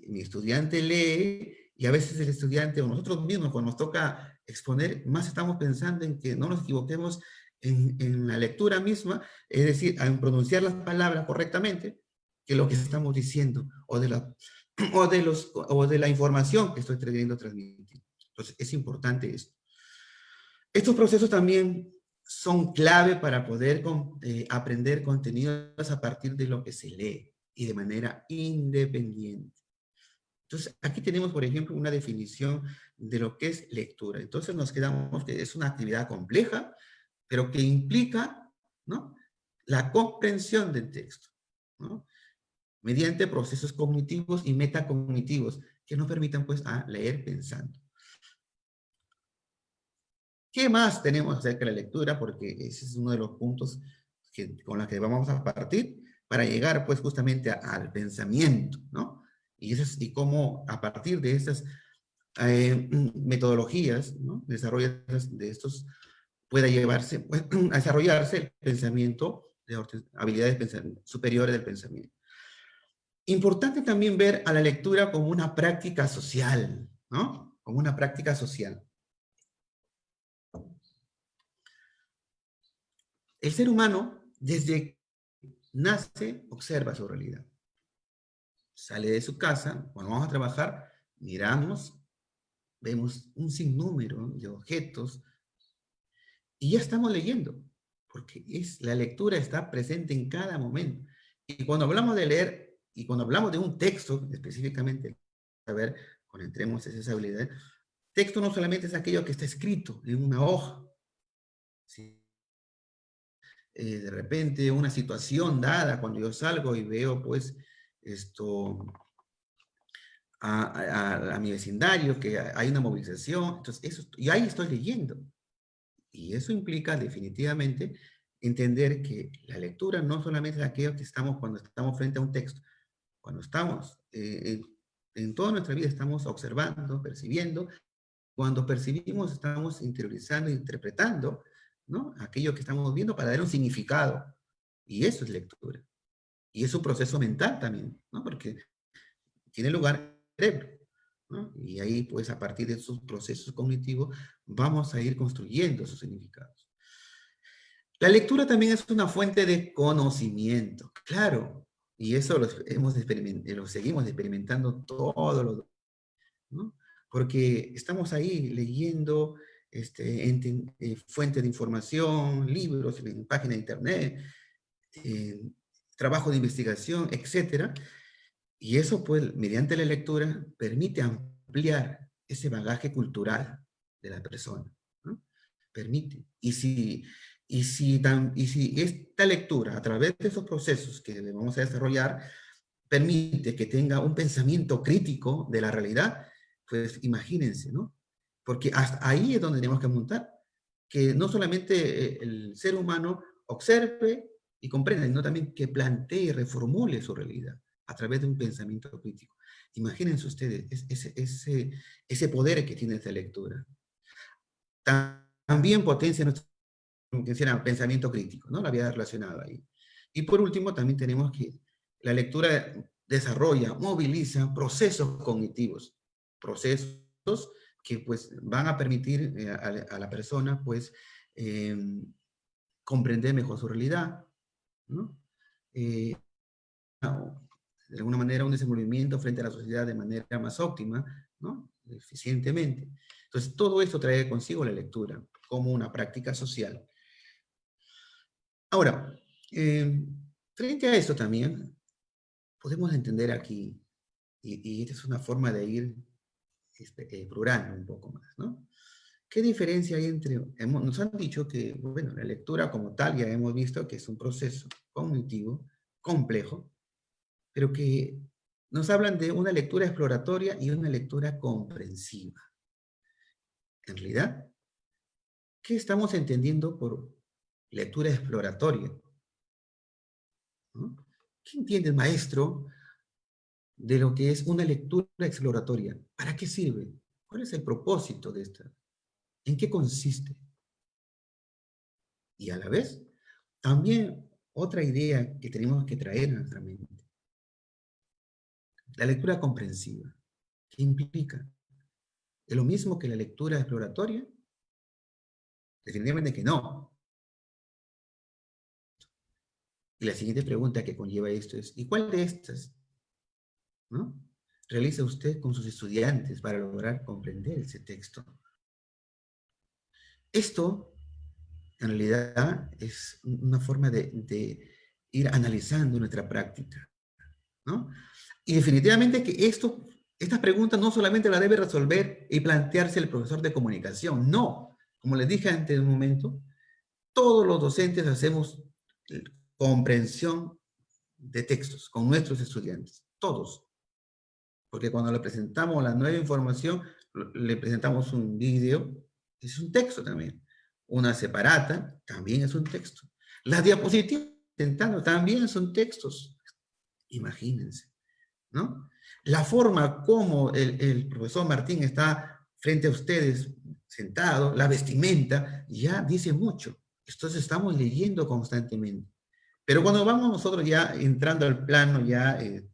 mi estudiante lee y a veces el estudiante o nosotros mismos cuando nos toca exponer, más estamos pensando en que no nos equivoquemos en la lectura misma, es decir, en pronunciar las palabras correctamente, que lo que estamos diciendo, o de o de la información que estoy queriendo transmitir. Entonces, es importante esto. Estos procesos también son clave para poder aprender contenidos a partir de lo que se lee y de manera independiente. Entonces, aquí tenemos, por ejemplo, una definición de lo que es lectura. Entonces, nos quedamos que es una actividad compleja, pero que implica, ¿no?, la comprensión del texto, ¿no?, mediante procesos cognitivos y metacognitivos que nos permitan, pues, a leer pensando. ¿Qué más tenemos acerca de la lectura? Porque ese es uno de los puntos con los que vamos a partir para llegar, pues, justamente al pensamiento, ¿no? Y cómo a partir de estas metodologías, ¿no?, desarrollo de estos, pueda llevarse, pues, a desarrollarse el pensamiento, de habilidades superiores del pensamiento. Importante también ver a la lectura como una práctica social, ¿no? Como una práctica social. El ser humano, desde que nace, observa su realidad. Sale de su casa, cuando vamos a trabajar, miramos, vemos un sinnúmero de objetos y ya estamos leyendo, porque la lectura está presente en cada momento. Y cuando hablamos de leer, y cuando hablamos de un texto, específicamente, a ver, cuando entremos en esa habilidad, texto no solamente es aquello que está escrito en una hoja, ¿sí? De repente una situación dada, cuando yo salgo y veo, pues, a mi vecindario, que hay una movilización, entonces eso, y ahí estoy leyendo. Y eso implica definitivamente entender que la lectura no solamente es aquello que estamos cuando estamos frente a un texto, cuando estamos en toda nuestra vida estamos observando, percibiendo, cuando percibimos estamos interiorizando, interpretando, ¿no?, aquello que estamos viendo para dar un significado. Y eso es lectura. Y es un proceso mental también, ¿no?, porque tiene lugar en el cerebro, ¿no? Y ahí, pues, a partir de esos procesos cognitivos, vamos a ir construyendo esos significados. La lectura también es una fuente de conocimiento, claro, y eso lo seguimos experimentando todos los días, ¿no? Porque estamos ahí leyendo fuentes de información, libros, en páginas de internet, trabajo de investigación, etcétera. Y eso, pues, mediante la lectura, permite ampliar ese bagaje cultural de la persona, ¿no? Permite. Y si esta lectura, a través de esos procesos que vamos a desarrollar, permite que tenga un pensamiento crítico de la realidad, pues imagínense, ¿no? Porque hasta ahí es donde tenemos que montar, que no solamente el ser humano observe y comprenda, sino también que plantee y reformule su realidad a través de un pensamiento crítico. Imagínense ustedes ese poder que tiene esta lectura. También potencia nuestro pensamiento crítico, ¿no? Lo había relacionado ahí. Y por último, también tenemos que la lectura desarrolla, moviliza procesos cognitivos, procesos que, pues, van a permitir a la persona, pues, comprender mejor su realidad, ¿no? De alguna manera un desenvolvimiento frente a la sociedad de manera más óptima, ¿no?, eficientemente. Entonces, todo esto trae consigo la lectura como una práctica social. Ahora, frente a esto también, podemos entender aquí, y esta es una forma de ir explorando un poco más, ¿no? ¿Qué diferencia hay entre, nos han dicho que, bueno, la lectura como tal ya hemos visto que es un proceso cognitivo complejo, pero que nos hablan de una lectura exploratoria y una lectura comprensiva. En realidad, ¿qué estamos entendiendo por lectura exploratoria? ¿No? ¿Qué entiende el maestro de lo que es una lectura exploratoria? ¿Para qué sirve? ¿Cuál es el propósito de esta? ¿En qué consiste? Y a la vez, también otra idea que tenemos que traer a nuestra mente. La lectura comprensiva. ¿Qué implica? ¿Es lo mismo que la lectura exploratoria? Definitivamente que no. Y la siguiente pregunta que conlleva esto es, ¿y cuál de estas, ¿no?, realiza usted con sus estudiantes para lograr comprender ese texto? Esto, en realidad, es una forma de ir analizando nuestra práctica, ¿no? Y definitivamente que estas preguntas no solamente las debe resolver y plantearse el profesor de comunicación, no. Como les dije antes de un momento, todos los docentes hacemos comprensión de textos con nuestros estudiantes, todos. Porque cuando le presentamos la nueva información, le presentamos un video, es un texto también. Una separata también es un texto. Las diapositivas presentando también son textos. Imagínense, ¿no? La forma como el profesor Martín está frente a ustedes sentado, la vestimenta, ya dice mucho. Entonces estamos leyendo constantemente. Pero cuando vamos nosotros ya entrando al plano ya de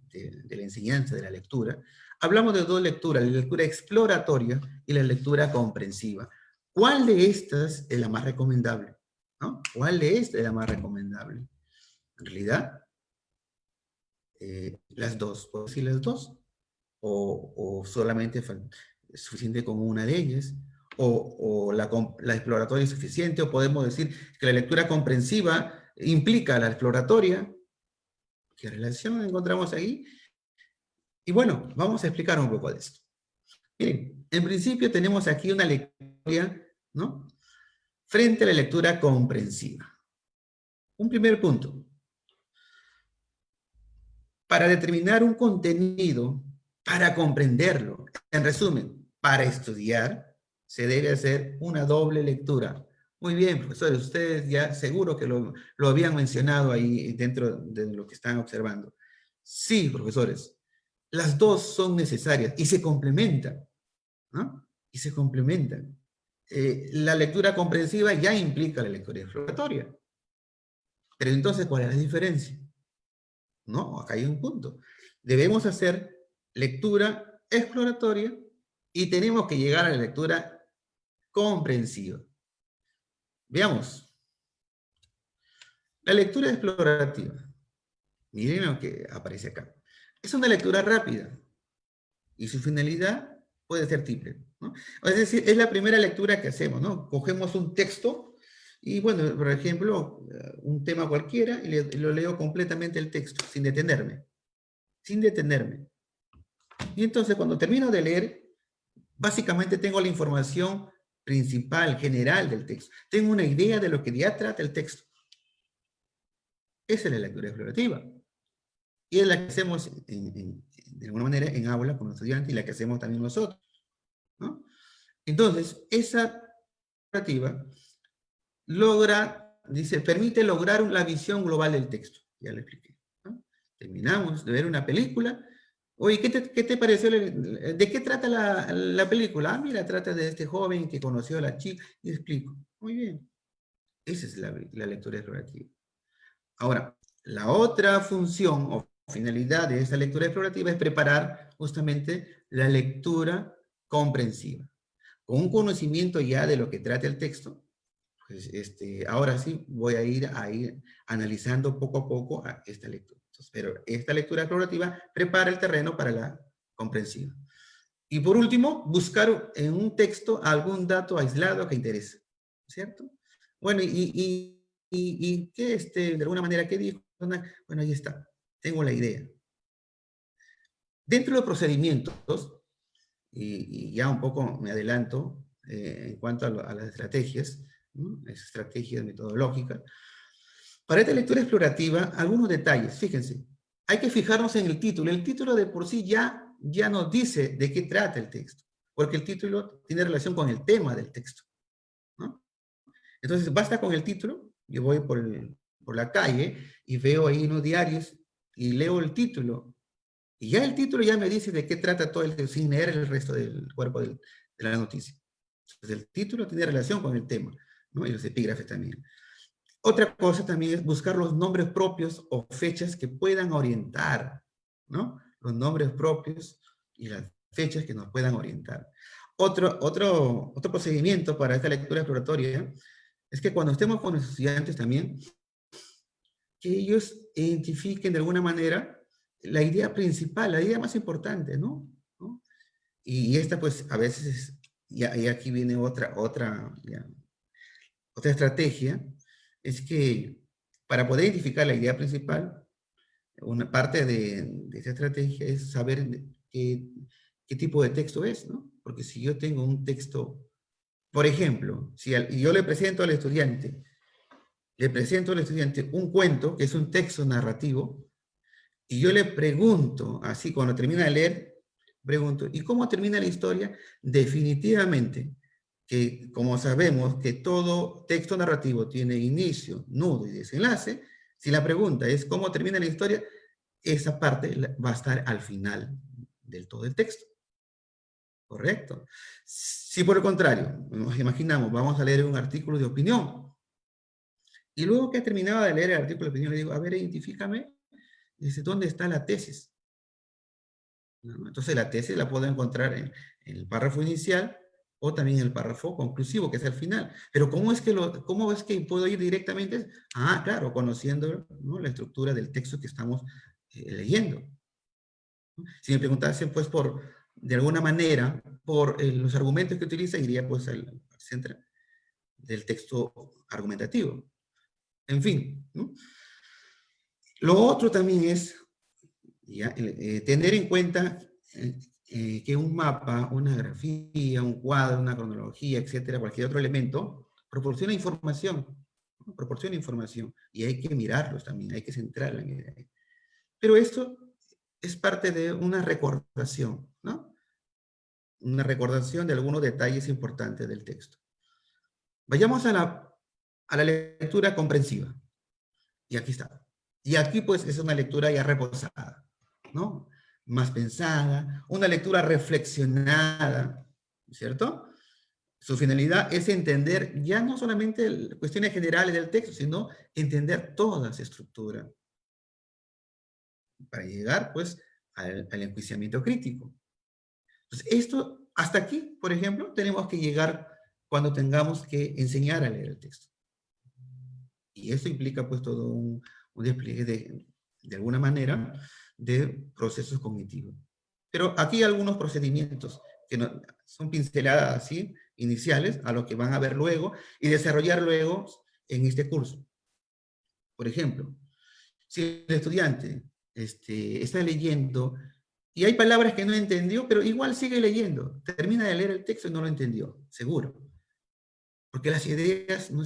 la enseñanza, de la lectura, hablamos de dos lecturas, la lectura exploratoria y la lectura comprensiva. ¿Cuál de estas es la más recomendable? ¿No? ¿Cuál de estas es la más recomendable? En realidad, las dos. ¿Puedo decir las dos? O solamente es suficiente con una de ellas, o la exploratoria es suficiente, o podemos decir que la lectura comprensiva implica la exploratoria. ¿Qué relación encontramos ahí? Y bueno, vamos a explicar un poco de esto. Miren, en principio tenemos aquí una lectura, ¿no? Frente a la lectura comprensiva. Un primer punto. Para determinar un contenido, para comprenderlo, en resumen, para estudiar, se debe hacer una doble lectura. Muy bien, profesores, ustedes ya seguro que lo habían mencionado ahí dentro de lo que están observando. Sí, profesores, las dos son necesarias y se complementan, ¿no? Y se complementan. La lectura comprensiva ya implica la lectura exploratoria. Pero entonces, ¿cuál es la diferencia? No, acá hay un punto. Debemos hacer lectura exploratoria y tenemos que llegar a la lectura comprensiva. Veamos. La lectura explorativa. Miren lo que aparece acá. Es una lectura rápida y su finalidad puede ser triple, ¿no? Es decir, es la primera lectura que hacemos, ¿no? Cogemos un texto y, bueno, por ejemplo, un tema cualquiera y lo leo completamente el texto, sin detenerme. Sin detenerme. Y entonces, cuando termino de leer, básicamente tengo la información principal, general del texto. Tengo una idea de lo que ya trata el texto. Esa es la lectura explorativa. Y es la que hacemos, de alguna manera, en aula con los estudiantes y la que hacemos también nosotros, ¿no? Entonces, esa explorativa permite lograr la visión global del texto. Ya lo expliqué, ¿no? Terminamos de ver una película. Oye, ¿qué te pareció? ¿De qué trata la película? Ah, mira, trata de este joven que conoció a la chica. Y explico. Muy bien. Esa es la lectura explorativa. Ahora, la otra función o finalidad de esta lectura explorativa es preparar justamente la lectura comprensiva. Con un conocimiento ya de lo que trata el texto, pues ahora sí voy a ir analizando poco a poco esta lectura. Entonces, pero esta lectura explorativa prepara el terreno para la comprensiva. Y por último, buscar en un texto algún dato aislado que interese, ¿cierto? Bueno, ¿qué de alguna manera, qué dijo? Bueno, ahí está, tengo la idea. Dentro de los procedimientos, y ya un poco me adelanto en cuanto a las estrategias, ¿no? Estrategias metodológicas. Para esta lectura explorativa, algunos detalles, fíjense, hay que fijarnos en el título. El título de por sí ya nos dice de qué trata el texto, porque el título tiene relación con el tema del texto, ¿no? Entonces, basta con el título. Yo voy por la calle y veo ahí unos diarios y leo el título. Y ya el título ya me dice de qué trata todo el texto, sin leer el resto del cuerpo de la noticia. Entonces, el título tiene relación con el tema, ¿no? Y los epígrafes también. Otra cosa también es buscar los nombres propios o fechas que puedan orientar, ¿no? Los nombres propios y las fechas que nos puedan orientar. Otro procedimiento para esta lectura exploratoria es que cuando estemos con los estudiantes también, que ellos identifiquen de alguna manera la idea principal, la idea más importante, ¿no? ¿No? Y esta, pues, a veces, y aquí viene otra estrategia, es que para poder identificar la idea principal, una parte de esta estrategia es saber qué tipo de texto es, ¿no? Porque si yo tengo un texto, por ejemplo, si yo le presento al estudiante un cuento, que es un texto narrativo, y yo le pregunto, así cuando termina de leer, pregunto, ¿y cómo termina la historia? Definitivamente, que como sabemos que todo texto narrativo tiene inicio, nudo y desenlace, si la pregunta es ¿cómo termina la historia? Esa parte va a estar al final del todo el texto. ¿Correcto? Si por el contrario, nos imaginamos, vamos a leer un artículo de opinión, y luego que terminaba de leer el artículo de opinión, le digo, a ver, identifícame, dice, ¿dónde está la tesis? ¿No? Entonces la tesis la puedo encontrar en el párrafo inicial o también en el párrafo conclusivo, que es el final. Pero ¿cómo es que puedo ir directamente? Ah, claro, conociendo, ¿no?, la estructura del texto que estamos leyendo. Si me preguntasen, pues, de alguna manera, por los argumentos que utiliza, iría, pues, al centro del texto argumentativo. En fin, ¿no? Lo otro también es tener en cuenta que un mapa, una grafía, un cuadro, una cronología, etcétera, cualquier otro elemento, proporciona información, ¿no? Proporciona información, y hay que mirarlos también, hay que centrarla en él. Pero esto es parte de una recordación, ¿no? Una recordación de algunos detalles importantes del texto. Vayamos a la lectura comprensiva. Y aquí está. Y aquí, pues, es una lectura ya reposada, ¿no? Más pensada, una lectura reflexionada, ¿cierto? Su finalidad es entender ya no solamente cuestiones generales del texto, sino entender toda su estructura para llegar, pues, al enjuiciamiento crítico. Entonces, esto, hasta aquí, por ejemplo, tenemos que llegar cuando tengamos que enseñar a leer el texto. Y esto implica, pues, todo un despliegue de alguna manera de procesos cognitivos. Pero aquí hay algunos procedimientos que son pinceladas así, iniciales, a lo que van a ver luego y desarrollar luego en este curso. Por ejemplo, si el estudiante está leyendo y hay palabras que no entendió, pero igual sigue leyendo, termina de leer el texto y no lo entendió, seguro. Porque las ideas no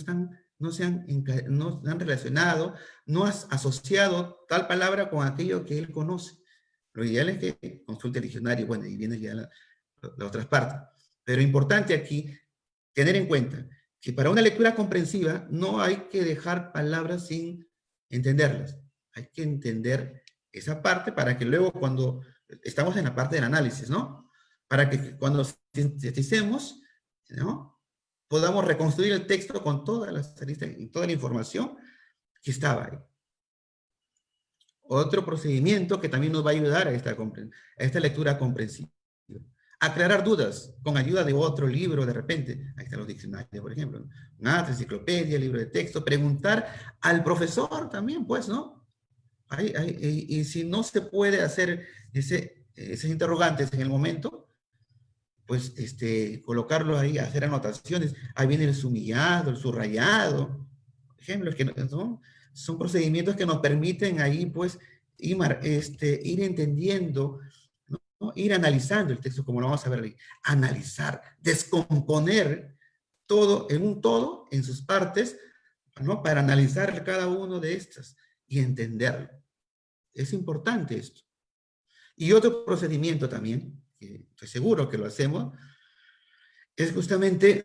se han relacionado, no has asociado tal palabra con aquello que él conoce. Lo ideal es que consulte el diccionario, bueno, y viene ya la otra parte. Pero importante aquí tener en cuenta que para una lectura comprensiva no hay que dejar palabras sin entenderlas. Hay que entender esa parte para que luego cuando estamos en la parte del análisis, ¿no? Para que cuando sinteticemos, ¿no?, podamos reconstruir el texto con todas las aristas y toda la información que estaba ahí. Otro procedimiento que también nos va a ayudar a esta lectura comprensiva. Aclarar dudas con ayuda de otro libro de repente. Ahí están los diccionarios, por ejemplo. Una enciclopedia, libro de texto. Preguntar al profesor también, pues, ¿no? Y si no se puede hacer esas interrogantes en el momento, pues colocarlo ahí, hacer anotaciones. Ahí viene el sumillado, el subrayado. Ejemplos que ¿no? Son procedimientos que nos permiten ahí, pues, ir entendiendo, ¿no?, ir analizando el texto, como lo vamos a ver ahí. Analizar, descomponer todo en un todo, en sus partes, ¿no?, para analizar cada uno de estas y entenderlo. Es importante esto. Y otro procedimiento también, que estoy seguro que lo hacemos, es justamente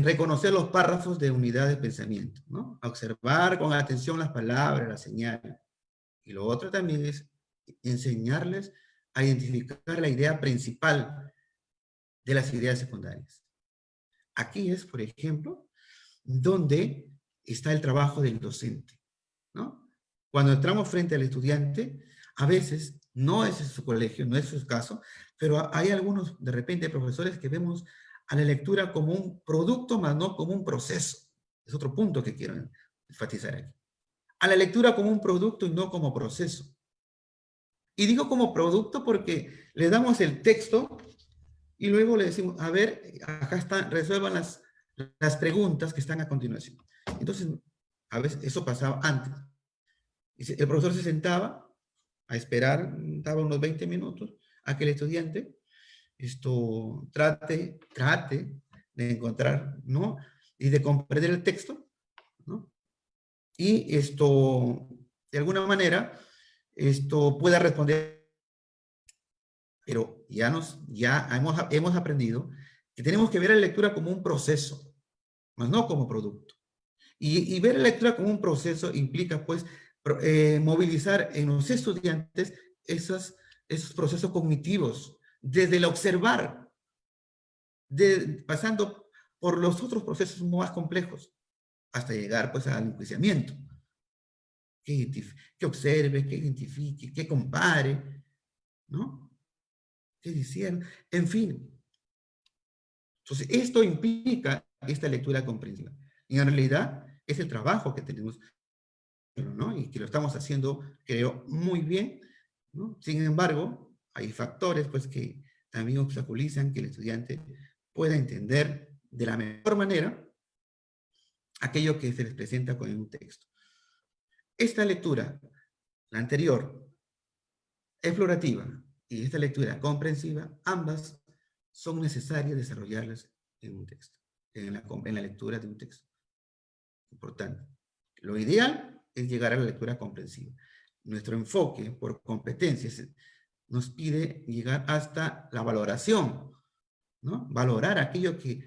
reconocer los párrafos de unidad de pensamiento, ¿no? Observar con atención las palabras, las señales. Y lo otro también es enseñarles a identificar la idea principal de las ideas secundarias. Aquí es, por ejemplo, donde está el trabajo del docente, ¿no? Cuando entramos frente al estudiante, a veces, no es su colegio, no es su caso, pero hay algunos, de repente, profesores que vemos a la lectura como un producto, más no como un proceso. Es otro punto que quiero enfatizar aquí. A la lectura como un producto y no como proceso. Y digo como producto porque le damos el texto y luego le decimos, a ver, acá están, resuelvan las preguntas que están a continuación. Entonces, a veces eso pasaba antes. El profesor se sentaba a esperar, daba unos 20 minutos, a que el estudiante trate de encontrar, ¿no? Y de comprender el texto, ¿no? Y de alguna manera, pueda responder. Pero ya hemos aprendido que tenemos que ver la lectura como un proceso, más no como producto. Y ver la lectura como un proceso implica, pues, movilizar en los estudiantes esos procesos cognitivos, desde el observar, pasando por los otros procesos más complejos, hasta llegar, pues, al enjuiciamiento. Que observe, que identifique, que compare, ¿no? Que discierna, en fin. Entonces, esto implica esta lectura comprensiva. Y en realidad, es el trabajo que tenemos, ¿no? Y que lo estamos haciendo, creo, muy bien, ¿no? Sin embargo, hay factores, pues, que también obstaculizan que el estudiante pueda entender de la mejor manera aquello que se les presenta con un texto. Esta lectura, la anterior, explorativa, y esta lectura comprensiva, ambas son necesarias desarrollarlas en un texto, en la lectura de un texto. Importante. Lo ideal es llegar a la lectura comprensiva. Nuestro enfoque por competencias nos pide llegar hasta la valoración, ¿no? Valorar aquello que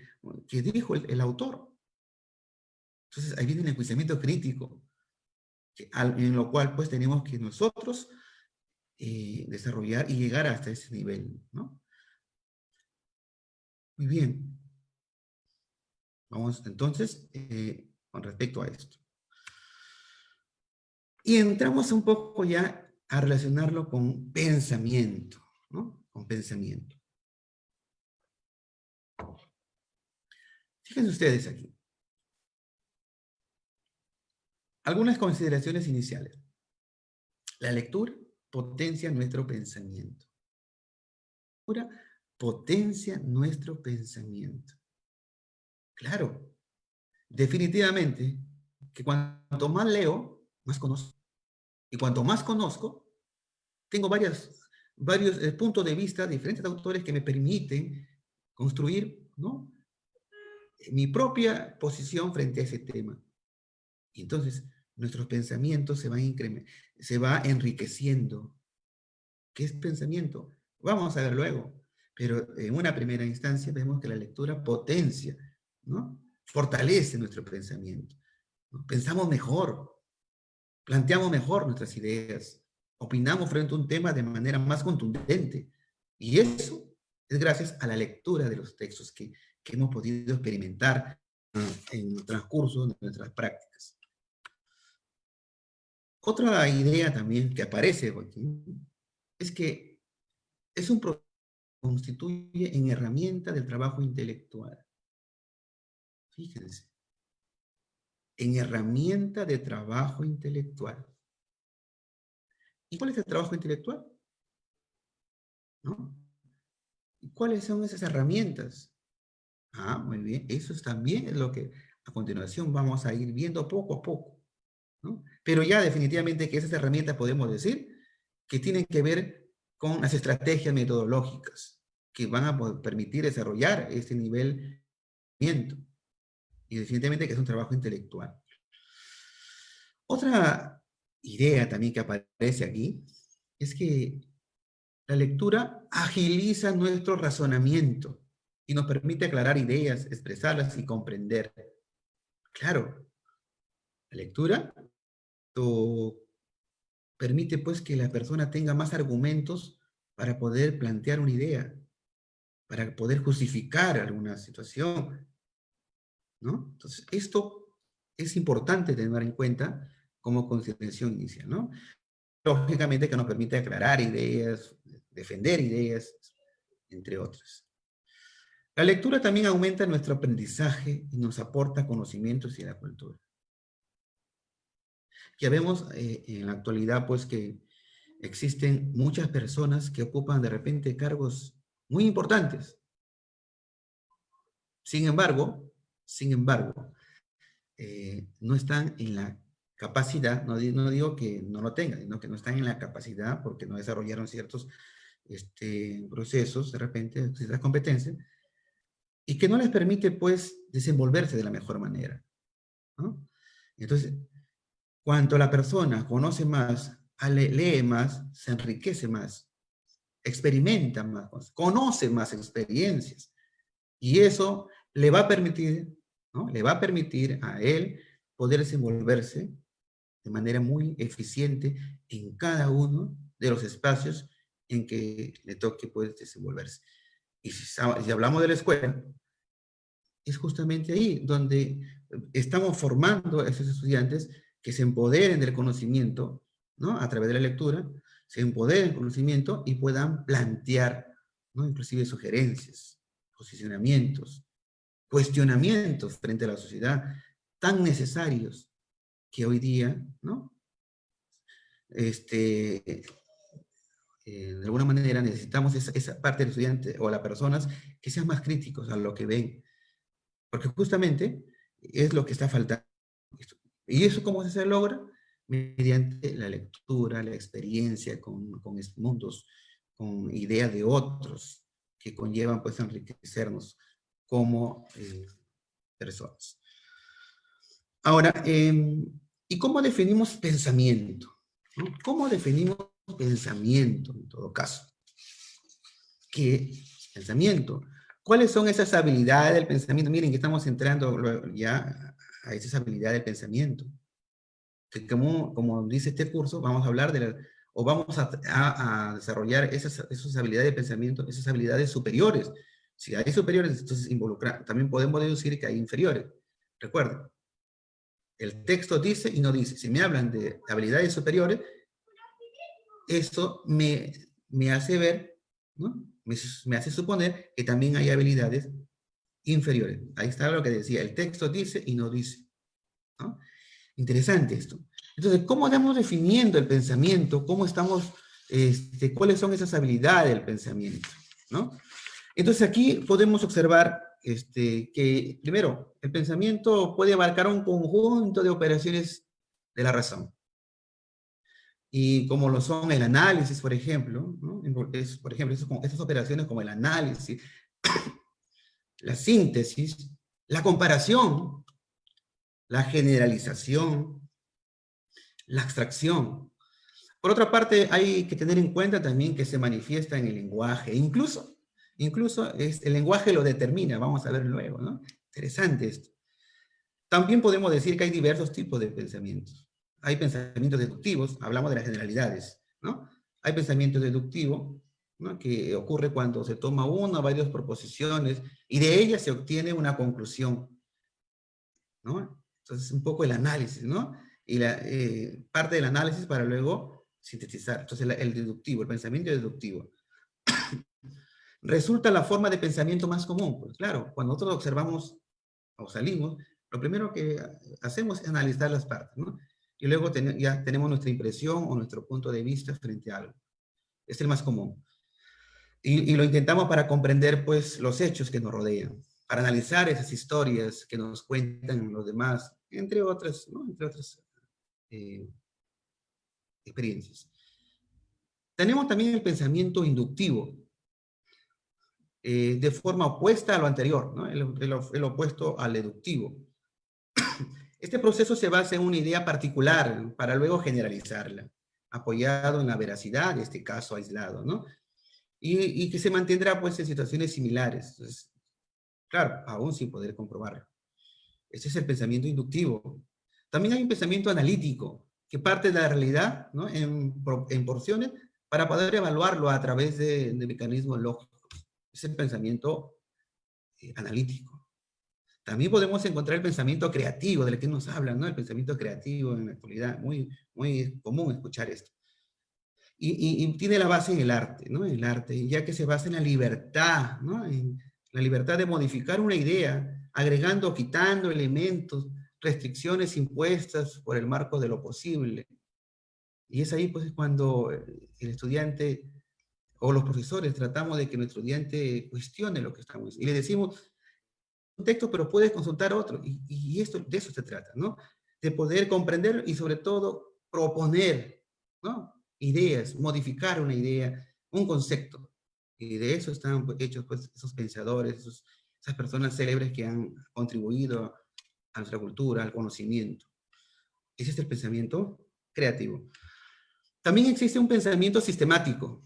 dijo el autor. Entonces ahí viene el enjuiciamiento crítico, en lo cual pues tenemos que nosotros desarrollar y llegar hasta ese nivel, ¿no? Muy bien. Vamos entonces con respecto a esto. Y entramos un poco ya a relacionarlo con pensamiento, ¿no? Con pensamiento. Fíjense ustedes aquí. Algunas consideraciones iniciales. La lectura potencia nuestro pensamiento. La lectura potencia nuestro pensamiento. Claro, definitivamente que cuanto más leo, más conozco. Y cuanto más conozco, tengo varios puntos de vista, diferentes autores que me permiten construir, ¿no?, mi propia posición frente a ese tema. Y entonces, nuestros pensamientos se va enriqueciendo. ¿Qué es pensamiento? Vamos a ver luego. Pero en una primera instancia vemos que la lectura potencia, ¿no?, fortalece nuestro pensamiento, ¿no? Pensamos mejor, planteamos mejor nuestras ideas, opinamos frente a un tema de manera más contundente. Y eso es gracias a la lectura de los textos que hemos podido experimentar en el transcurso de nuestras prácticas. Otra idea también que aparece aquí es que es un proceso que constituye en herramienta del trabajo intelectual. Fíjense, en herramienta de trabajo intelectual. ¿Y cuál es el trabajo intelectual? ¿No? ¿Y cuáles son esas herramientas? Ah, muy bien, eso también es lo que a continuación vamos a ir viendo poco a poco, ¿no? Pero ya definitivamente que esas herramientas podemos decir que tienen que ver con las estrategias metodológicas que van a permitir desarrollar este nivel de conocimiento. Y definitivamente que es un trabajo intelectual. Otra idea también que aparece aquí es que la lectura agiliza nuestro razonamiento y nos permite aclarar ideas, expresarlas y comprender. Claro, la lectura permite pues que la persona tenga más argumentos para poder plantear una idea, para poder justificar alguna situación, ¿no? Entonces, esto es importante tener en cuenta como consideración inicial, ¿no? Lógicamente que nos permite aclarar ideas, defender ideas, entre otras. La lectura también aumenta nuestro aprendizaje y nos aporta conocimientos y la cultura. Ya vemos en la actualidad, pues, que existen muchas personas que ocupan de repente cargos muy importantes. Sin embargo, no están en la capacidad, no digo que no lo tengan, sino que no están en la capacidad porque no desarrollaron ciertos procesos, de repente, ciertas competencias, y que no les permite, pues, desenvolverse de la mejor manera, ¿no? Entonces, cuanto la persona conoce más, lee más, se enriquece más, experimenta más, conoce más experiencias, y eso le va a permitir, ¿no? Le va a permitir a él poder desenvolverse de manera muy eficiente en cada uno de los espacios en que le toque, pues, desenvolverse. Y si hablamos de la escuela, es justamente ahí donde estamos formando a esos estudiantes que se empoderen del conocimiento, ¿no? A través de la lectura, se empoderen del conocimiento y puedan plantear, ¿no? Inclusive sugerencias, posicionamientos, cuestionamientos frente a la sociedad, tan necesarios que hoy día, ¿no? De alguna manera necesitamos esa parte del estudiante o las personas que sean más críticos a lo que ven, porque justamente es lo que está faltando. ¿Y eso cómo se logra? Mediante la lectura, la experiencia con mundos, con ideas de otros, que conllevan, pues, a enriquecernos como personas. Ahora, ¿y cómo definimos pensamiento? ¿No? ¿Cómo definimos pensamiento, en todo caso? ¿Qué pensamiento? ¿Cuáles son esas habilidades del pensamiento? Miren que estamos entrando ya a esas habilidades del pensamiento. Que como dice este curso, vamos a hablar vamos a desarrollar esas habilidades de pensamiento, esas habilidades superiores. Si hay superiores, entonces también podemos deducir que hay inferiores. Recuerden, el texto dice y no dice. Si me hablan de habilidades superiores, esto me hace ver, ¿no? Me hace suponer que también hay habilidades inferiores. Ahí está lo que decía, el texto dice y no dice, ¿no? Interesante esto. Entonces, ¿cómo estamos definiendo el pensamiento? ¿Cómo estamos, cuáles son esas habilidades del pensamiento? ¿No? Entonces, aquí podemos observar que, primero, el pensamiento puede abarcar un conjunto de operaciones de la razón. Y como lo son el análisis, por ejemplo, ¿no? Por ejemplo, estas operaciones como el análisis, la síntesis, la comparación, la generalización, la abstracción. Por otra parte, hay que tener en cuenta también que se manifiesta en el lenguaje. Incluso el lenguaje lo determina, vamos a ver luego, ¿no? Interesante esto. También podemos decir que hay diversos tipos de pensamientos. Hay pensamientos deductivos, hablamos de las generalidades, ¿no? Hay pensamiento deductivo, ¿no? Que ocurre cuando se toma una o varias proposiciones y de ellas se obtiene una conclusión, ¿no? Entonces, un poco el análisis, ¿no? Y parte del análisis para luego sintetizar. Entonces, el deductivo, el pensamiento deductivo. Resulta la forma de pensamiento más común. Pues claro, cuando nosotros observamos o salimos, lo primero que hacemos es analizar las partes, ¿no? Y luego ya tenemos nuestra impresión o nuestro punto de vista frente a algo. Es el más común. Y lo intentamos para comprender, pues, los hechos que nos rodean, para analizar esas historias que nos cuentan los demás, entre otras, ¿no? Entre otras experiencias. Tenemos también el pensamiento inductivo, de forma opuesta a lo anterior, ¿no? El opuesto al deductivo. Este proceso se basa en una idea particular para luego generalizarla, apoyado en la veracidad de este caso aislado, ¿no? Y que se mantendrá, pues, en situaciones similares. Entonces, claro, aún sin poder comprobarlo. Ese es el pensamiento inductivo. También hay un pensamiento analítico, que parte de la realidad, ¿no? En porciones, para poder evaluarlo a través de mecanismos lógicos. Es el pensamiento analítico. También podemos encontrar el pensamiento creativo, del que nos hablan, ¿no? El pensamiento creativo en la actualidad, muy, muy común escuchar esto. Y tiene la base en el arte, ¿no? El arte, ya que se basa en la libertad, ¿no? En la libertad de modificar una idea, agregando o quitando elementos, restricciones impuestas por el marco de lo posible. Y es ahí pues cuando el estudiante o los profesores tratamos de que nuestro estudiante cuestione lo que estamos diciendo. Y le decimos un texto, pero puedes consultar otro. Y esto, de eso se trata, ¿no? De poder comprender y sobre todo proponer, ¿no? Ideas, modificar una idea, un concepto. Y de eso están hechos pues, esos pensadores, esas personas célebres que han contribuido a nuestra cultura, al conocimiento. Ese es el pensamiento creativo. También existe un pensamiento sistemático,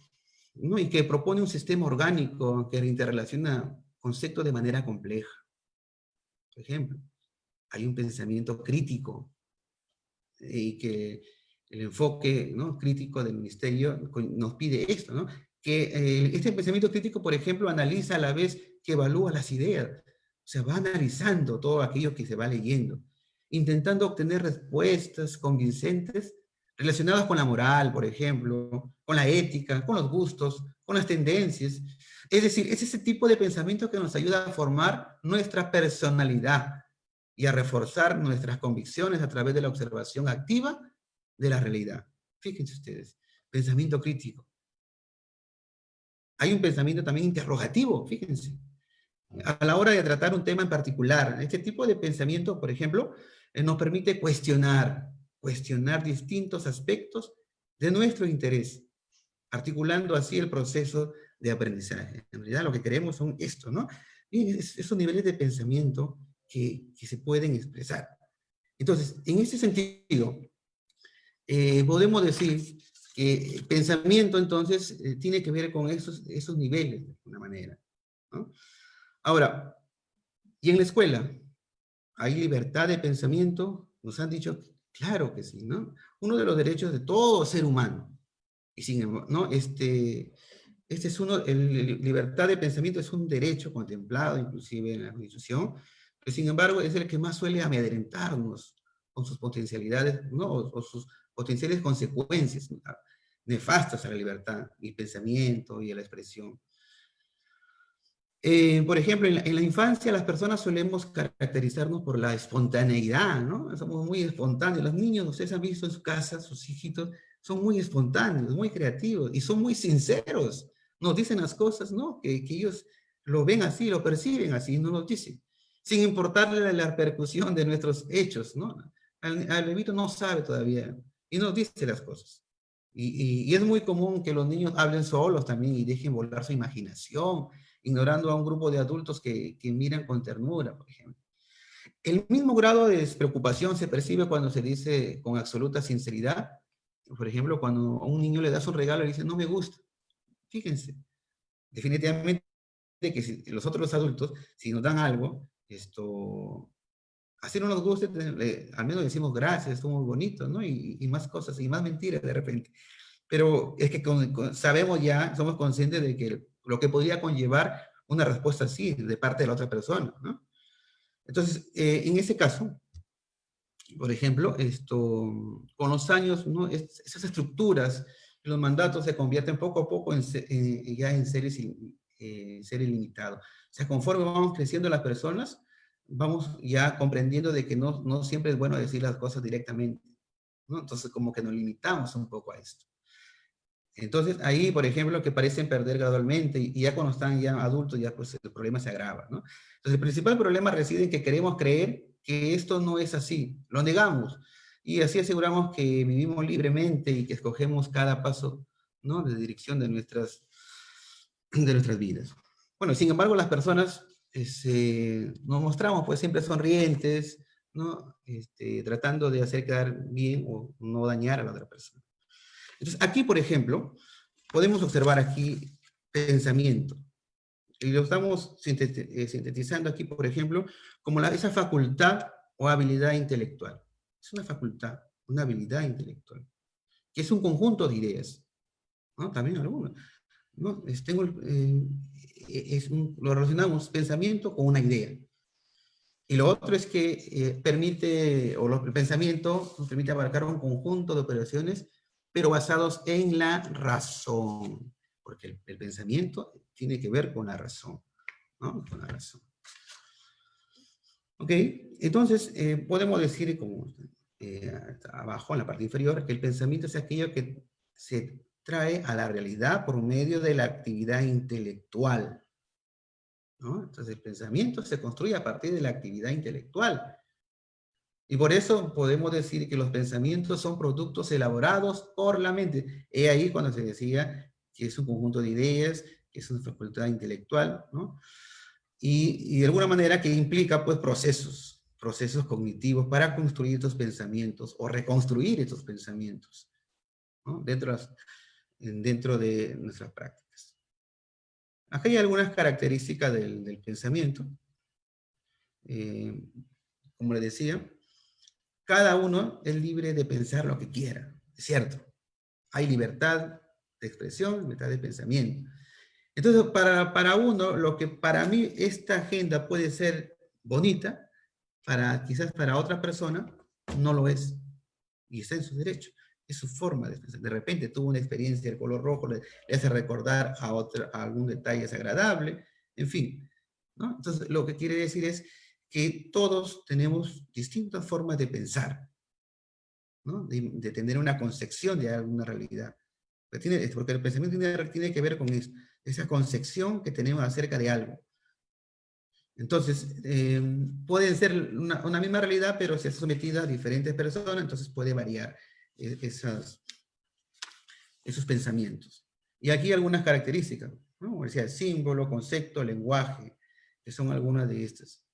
¿no? Y que propone un sistema orgánico que interrelaciona conceptos de manera compleja. Por ejemplo, hay un pensamiento crítico y que el enfoque, ¿no?, crítico del ministerio nos pide esto, ¿no? Que este pensamiento crítico, por ejemplo, analiza a la vez que evalúa las ideas. O sea, va analizando todo aquello que se va leyendo, intentando obtener respuestas convincentes relacionadas con la moral, por ejemplo, con la ética, con los gustos, con las tendencias. Es decir, es ese tipo de pensamiento que nos ayuda a formar nuestra personalidad y a reforzar nuestras convicciones a través de la observación activa de la realidad. Fíjense ustedes, pensamiento crítico. Hay un pensamiento también interrogativo, fíjense. A la hora de tratar un tema en particular, este tipo de pensamiento, por ejemplo, nos permite cuestionar distintos aspectos de nuestro interés, articulando así el proceso de aprendizaje. En realidad lo que queremos son esto, ¿no? Y esos niveles de pensamiento que se pueden expresar. Entonces, en ese sentido, podemos decir que pensamiento, entonces, tiene que ver con esos niveles, de alguna manera, ¿no? Ahora, ¿y en la escuela? ¿Hay libertad de pensamiento? Nos han dicho, claro que sí, ¿no? Uno de los derechos de todo ser humano. Y sin embargo, ¿no? Este es uno, libertad de pensamiento es un derecho contemplado inclusive en la Constitución, pero sin embargo es el que más suele amedrentarnos con sus potencialidades, ¿no? O sus potenciales consecuencias, ¿no?, nefastas a la libertad y pensamiento y a la expresión. Por ejemplo, en la infancia las personas solemos caracterizarnos por la espontaneidad, ¿no? Somos muy espontáneos. Los niños, ustedes han visto en su casa, sus hijitos, son muy espontáneos, muy creativos y son muy sinceros. Nos dicen las cosas, ¿no? Que ellos lo ven así, lo perciben así, no nos dicen. Sin importarle la repercusión de nuestros hechos, ¿no? Al bebito no sabe todavía y nos dice las cosas. Y es muy común que los niños hablen solos también y dejen volar su imaginación, ignorando a un grupo de adultos que miran con ternura, por ejemplo. El mismo grado de despreocupación se percibe cuando se dice con absoluta sinceridad, por ejemplo, cuando a un niño le das un regalo y le dice, no me gusta. Fíjense, definitivamente que si los otros adultos, si nos dan algo, así no nos guste, al menos decimos gracias, estuvo muy bonito, ¿no? Y más cosas, y más mentiras de repente. Pero es que sabemos ya, somos conscientes de que lo que podría conllevar una respuesta así de parte de la otra persona, ¿no? Entonces, en ese caso, por ejemplo, con los años, ¿no?, esas estructuras, los mandatos se convierten poco a poco ya en seres limitados. O sea, conforme vamos creciendo las personas, vamos ya comprendiendo de que no siempre es bueno decir las cosas directamente, ¿no? Entonces, como que nos limitamos un poco a esto. Entonces, ahí, por ejemplo, que parecen perder gradualmente y ya cuando están ya adultos, ya pues el problema se agrava, ¿no? Entonces, el principal problema reside en que queremos creer que esto no es así, lo negamos y así aseguramos que vivimos libremente y que escogemos cada paso, ¿no?, de dirección de nuestras vidas. Bueno, sin embargo, las personas nos mostramos pues siempre sonrientes, ¿no? Tratando de hacer quedar bien o no dañar a la otra persona. Entonces, aquí, por ejemplo, podemos observar aquí pensamiento. Y lo estamos sintetizando aquí, por ejemplo, como esa facultad o habilidad intelectual. Es una facultad, una habilidad intelectual, que es un conjunto de ideas, ¿no? También algunas, ¿no? Lo relacionamos pensamiento con una idea. Y lo otro es que el pensamiento nos permite abarcar un conjunto de operaciones, pero basados en la razón, porque el pensamiento tiene que ver con la razón, ¿no? Con la razón. Ok, entonces podemos decir como abajo, en la parte inferior, que el pensamiento es aquello que se trae a la realidad por medio de la actividad intelectual, ¿no? Entonces el pensamiento se construye a partir de la actividad intelectual. Y por eso podemos decir que los pensamientos son productos elaborados por la mente. He ahí cuando se decía que es un conjunto de ideas, que es una facultad intelectual, ¿no? Y de alguna manera que implica pues procesos cognitivos para construir estos pensamientos o reconstruir estos pensamientos, ¿no? Dentro de nuestras prácticas. Aquí hay algunas características del pensamiento. Como les decía, cada uno es libre de pensar lo que quiera, es cierto. Hay libertad de expresión, libertad de pensamiento. Entonces, para uno, lo que para mí esta agenda puede ser bonita, quizás para otra persona no lo es. Y está en su derecho. Es su forma de pensar. De repente tuvo una experiencia del color rojo, le hace recordar a algún detalle desagradable, en fin, ¿no? Entonces, lo que quiere decir es que todos tenemos distintas formas de pensar, ¿no? De tener una concepción de alguna realidad. Porque el pensamiento tiene que ver con esa concepción que tenemos acerca de algo. Entonces, puede ser una misma realidad, pero si es sometida a diferentes personas, entonces puede variar esos pensamientos. Y aquí algunas características, ¿no? Como decía, símbolo, concepto, lenguaje, que son algunas de estas.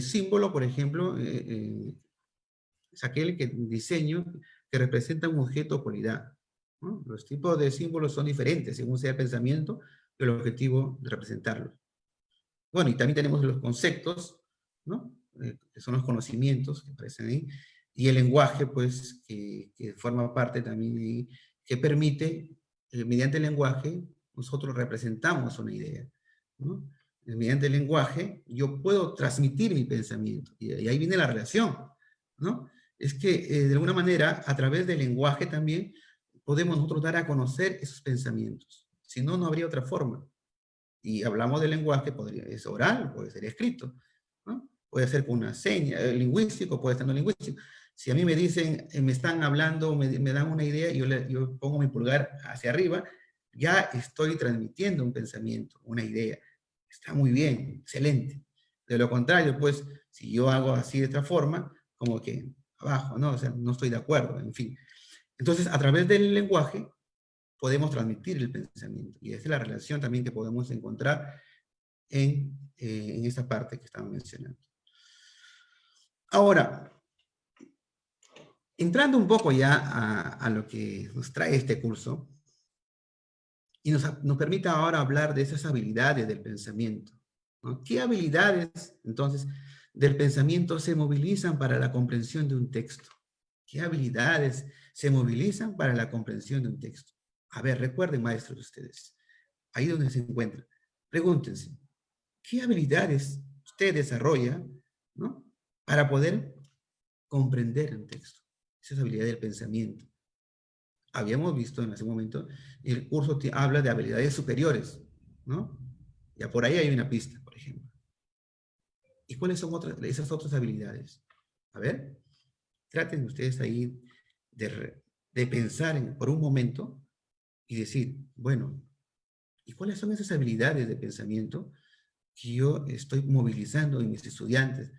Símbolo, por ejemplo, es aquel diseño que representa un objeto o cualidad, ¿no? Los tipos de símbolos son diferentes según sea el pensamiento y el objetivo de representarlo. Bueno, y también tenemos los conceptos, ¿no? Que son los conocimientos que aparecen ahí, y el lenguaje, pues, que forma parte también ahí, que permite, mediante el lenguaje, nosotros representamos una idea, ¿no? Mediante el lenguaje, yo puedo transmitir mi pensamiento, y ahí viene la relación, ¿no? Es que, de alguna manera, a través del lenguaje también, podemos nosotros dar a conocer esos pensamientos. Si no, no habría otra forma. Y hablamos de lenguaje, es oral, puede ser escrito, ¿no? Puede ser con una seña, lingüístico, puede ser no lingüístico. Si a mí me dicen, me están hablando, me dan una idea, y yo pongo mi pulgar hacia arriba, ya estoy transmitiendo un pensamiento, una idea. Está muy bien, excelente. De lo contrario, pues, si yo hago así de esta forma, como que abajo, ¿no? O sea, no estoy de acuerdo, en fin. Entonces, a través del lenguaje, podemos transmitir el pensamiento. Y esa es la relación también que podemos encontrar en esta parte que estamos mencionando. Ahora, entrando un poco ya a lo que nos trae este curso, y nos permite ahora hablar de esas habilidades del pensamiento, ¿no? ¿Qué habilidades, entonces, del pensamiento se movilizan para la comprensión de un texto? ¿Qué habilidades se movilizan para la comprensión de un texto? A ver, recuerden, maestros, ustedes, ahí donde se encuentran, pregúntense, ¿qué habilidades usted desarrolla, ¿no? Para poder comprender un texto? Esa es habilidad del pensamiento. Habíamos visto en ese momento, el curso habla de habilidades superiores, ¿no? Ya por ahí hay una pista, por ejemplo. ¿Y cuáles son esas otras habilidades? A ver, traten ustedes ahí de pensar por un momento y decir, bueno, ¿y cuáles son esas habilidades de pensamiento que yo estoy movilizando en mis estudiantes?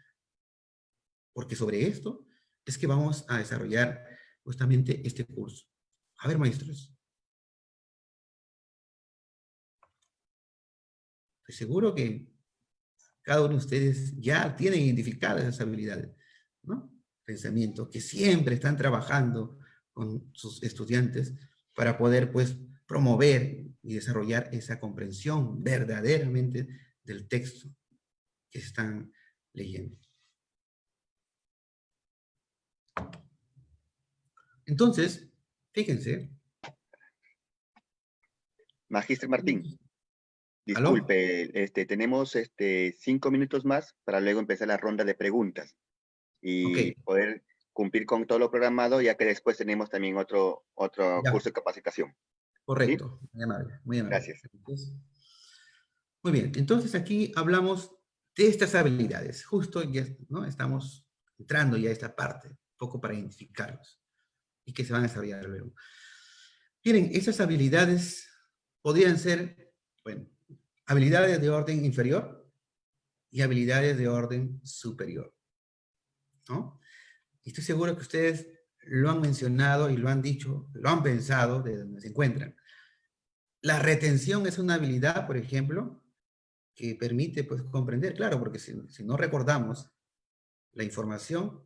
Porque sobre esto es que vamos a desarrollar justamente este curso. A ver, maestros. Estoy seguro que cada uno de ustedes ya tiene identificadas esas habilidades, ¿no? Pensamiento, que siempre están trabajando con sus estudiantes para poder, pues, promover y desarrollar esa comprensión verdaderamente del texto que están leyendo. Entonces, fíjense. Magíster Martín, ¿Aló? disculpe, tenemos 5 minutos más para luego empezar la ronda de preguntas Ok, y poder cumplir con todo lo programado, ya que después tenemos también otro ya, curso de capacitación. ¿Sí? correcto. Muy amable, muy amable. Gracias. Muy bien, entonces aquí hablamos de estas habilidades. Justo ya, ¿no? Estamos entrando ya a esta parte. poco para identificarlos y que se van a desarrollar luego. Miren, esas habilidades podrían ser, bueno, habilidades de orden inferior y habilidades de orden superior, ¿no? Y estoy seguro que ustedes lo han mencionado y lo han dicho, lo han pensado de donde se encuentran. La retención es una habilidad, por ejemplo, que permite pues, comprender, claro, porque si no recordamos la información,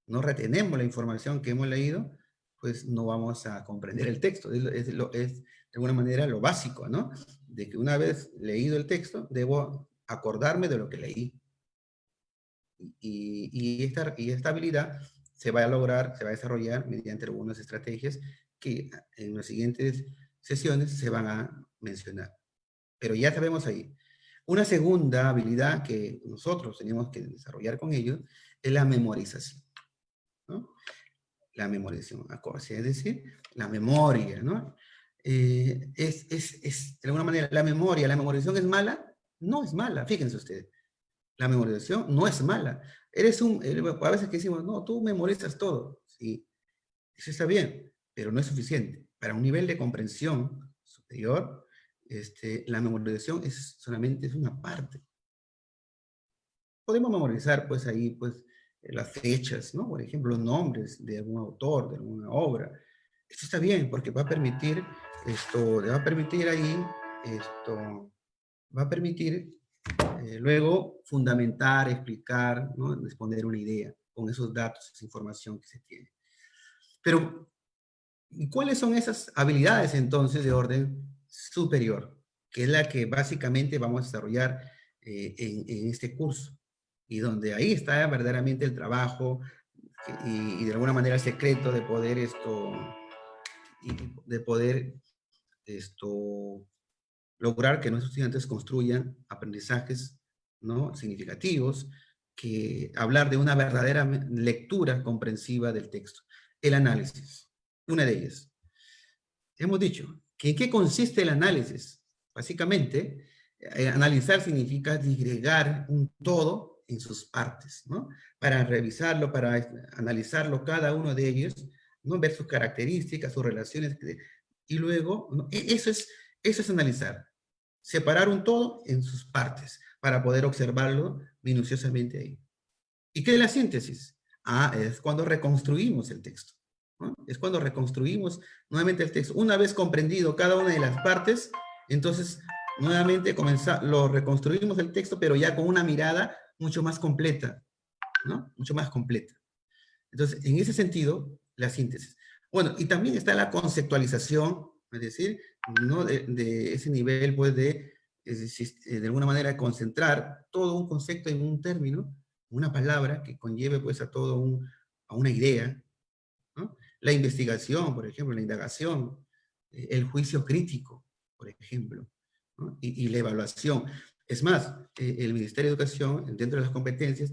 no retenemos la información que hemos leído, pues no vamos a comprender el texto. Es de alguna manera lo básico, ¿no? De que una vez leído el texto, debo acordarme de lo que leí. Y esta habilidad se va a lograr, se va a desarrollar mediante algunas estrategias que en las siguientes sesiones se van a mencionar. Pero ya sabemos ahí. Una segunda habilidad que nosotros tenemos que desarrollar con ellos es la memorización, ¿no? La memorización, es decir, la memoria, ¿no? De alguna manera, la memorización es mala, no es mala, fíjense ustedes. La memorización no es mala. A veces que decimos, no, tú memorizas todo. Sí, eso está bien, pero no es suficiente. Para un nivel de comprensión superior, la memorización solamente es una parte. Podemos memorizar, pues, ahí, pues, las fechas, ¿no? Por ejemplo, los nombres de algún autor, de alguna obra. Esto está bien, porque va a permitir, luego fundamentar, explicar, ¿no? Responder una idea con esos datos, esa información que se tiene. Pero, ¿y cuáles son esas habilidades entonces de orden superior? Que es la que básicamente vamos a desarrollar en este curso. Y donde ahí está verdaderamente el trabajo y de alguna manera el secreto de poder lograr que nuestros estudiantes construyan aprendizajes, ¿no? Significativos, que hablar de una verdadera lectura comprensiva del texto. El análisis, una de ellas. Hemos dicho que ¿en qué consiste el análisis? Básicamente, analizar significa disgregar un todo en sus partes, ¿no? Para revisarlo, para analizarlo cada uno de ellos, ¿no? Ver sus características, sus relaciones, y luego, ¿no? Eso es analizar. Separar un todo en sus partes para poder observarlo minuciosamente ahí. ¿Y qué es la síntesis? Es cuando reconstruimos el texto, ¿no? Es cuando reconstruimos nuevamente el texto. Una vez comprendido cada una de las partes, entonces nuevamente lo reconstruimos el texto, pero ya con una mirada mucho más completa, ¿no? Mucho más completa. Entonces, en ese sentido, la síntesis. Bueno, y también está la conceptualización, es decir, ¿no? de ese nivel, pues, de alguna manera, concentrar todo un concepto en un término, una palabra que conlleve, pues, a una idea, ¿no? La investigación, por ejemplo, la indagación, el juicio crítico, por ejemplo, ¿no? Y la evaluación. Es más, el Ministerio de Educación, dentro de las competencias,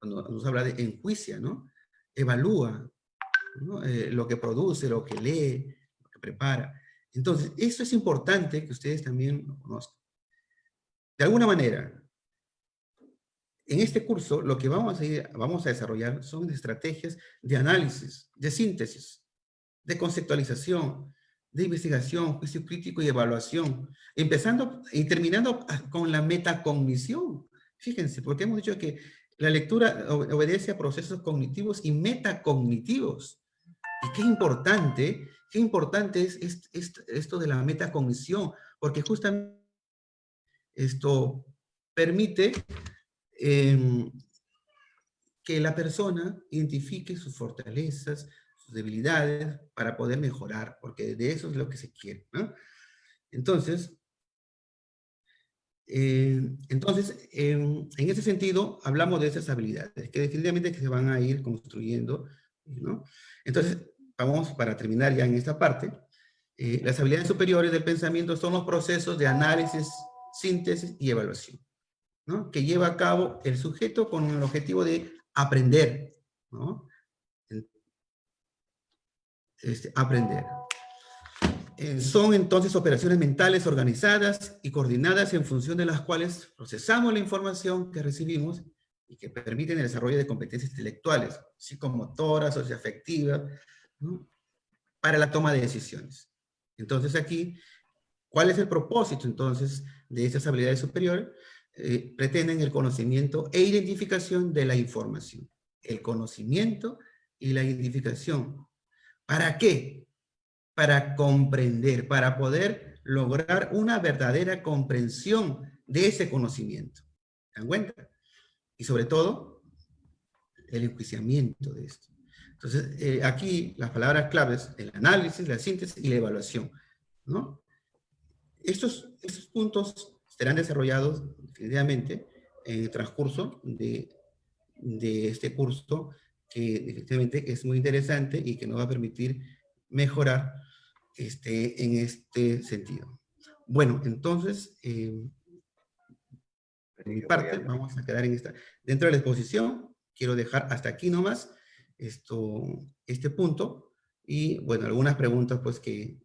cuando nos habla de enjuicia, ¿no? Evalúa, ¿no? Lo que produce, lo que lee, lo que prepara. Entonces, eso es importante que ustedes también lo conozcan. De alguna manera, en este curso, lo que vamos a desarrollar son estrategias de análisis, de síntesis, de conceptualización, de investigación, juicio crítico y evaluación, empezando y terminando con la metacognición. Fíjense, porque hemos dicho que la lectura obedece a procesos cognitivos y metacognitivos. Y qué importante es esto de la metacognición, porque justamente esto permite que la persona identifique sus fortalezas, sus debilidades, para poder mejorar, porque de eso es lo que se quiere, ¿no? Entonces, en ese sentido, hablamos de esas habilidades, que definitivamente se van a ir construyendo, ¿no? Entonces, vamos, para terminar ya en esta parte, las habilidades superiores del pensamiento son los procesos de análisis, síntesis y evaluación, ¿no? Que lleva a cabo el sujeto con el objetivo de aprender, ¿no? Aprender. Son entonces operaciones mentales organizadas y coordinadas en función de las cuales procesamos la información que recibimos y que permiten el desarrollo de competencias intelectuales, psicomotoras, socioafectivas, ¿no?, para la toma de decisiones. Entonces aquí, ¿cuál es el propósito entonces de estas habilidades superiores? Pretenden el conocimiento e identificación de la información. El conocimiento y la identificación. ¿Para qué? Para comprender, para poder lograr una verdadera comprensión de ese conocimiento. ¿Se dan cuenta? Y sobre todo, el enjuiciamiento de esto. Entonces, aquí las palabras claves, el análisis, la síntesis y la evaluación, ¿no? Estos puntos serán desarrollados definitivamente en el transcurso de este curso, que definitivamente es muy interesante y que nos va a permitir mejorar en este sentido. Bueno, entonces, por mi parte, vamos a quedar dentro de la exposición. Quiero dejar hasta aquí nomás este punto. Y, bueno, algunas preguntas, pues, que...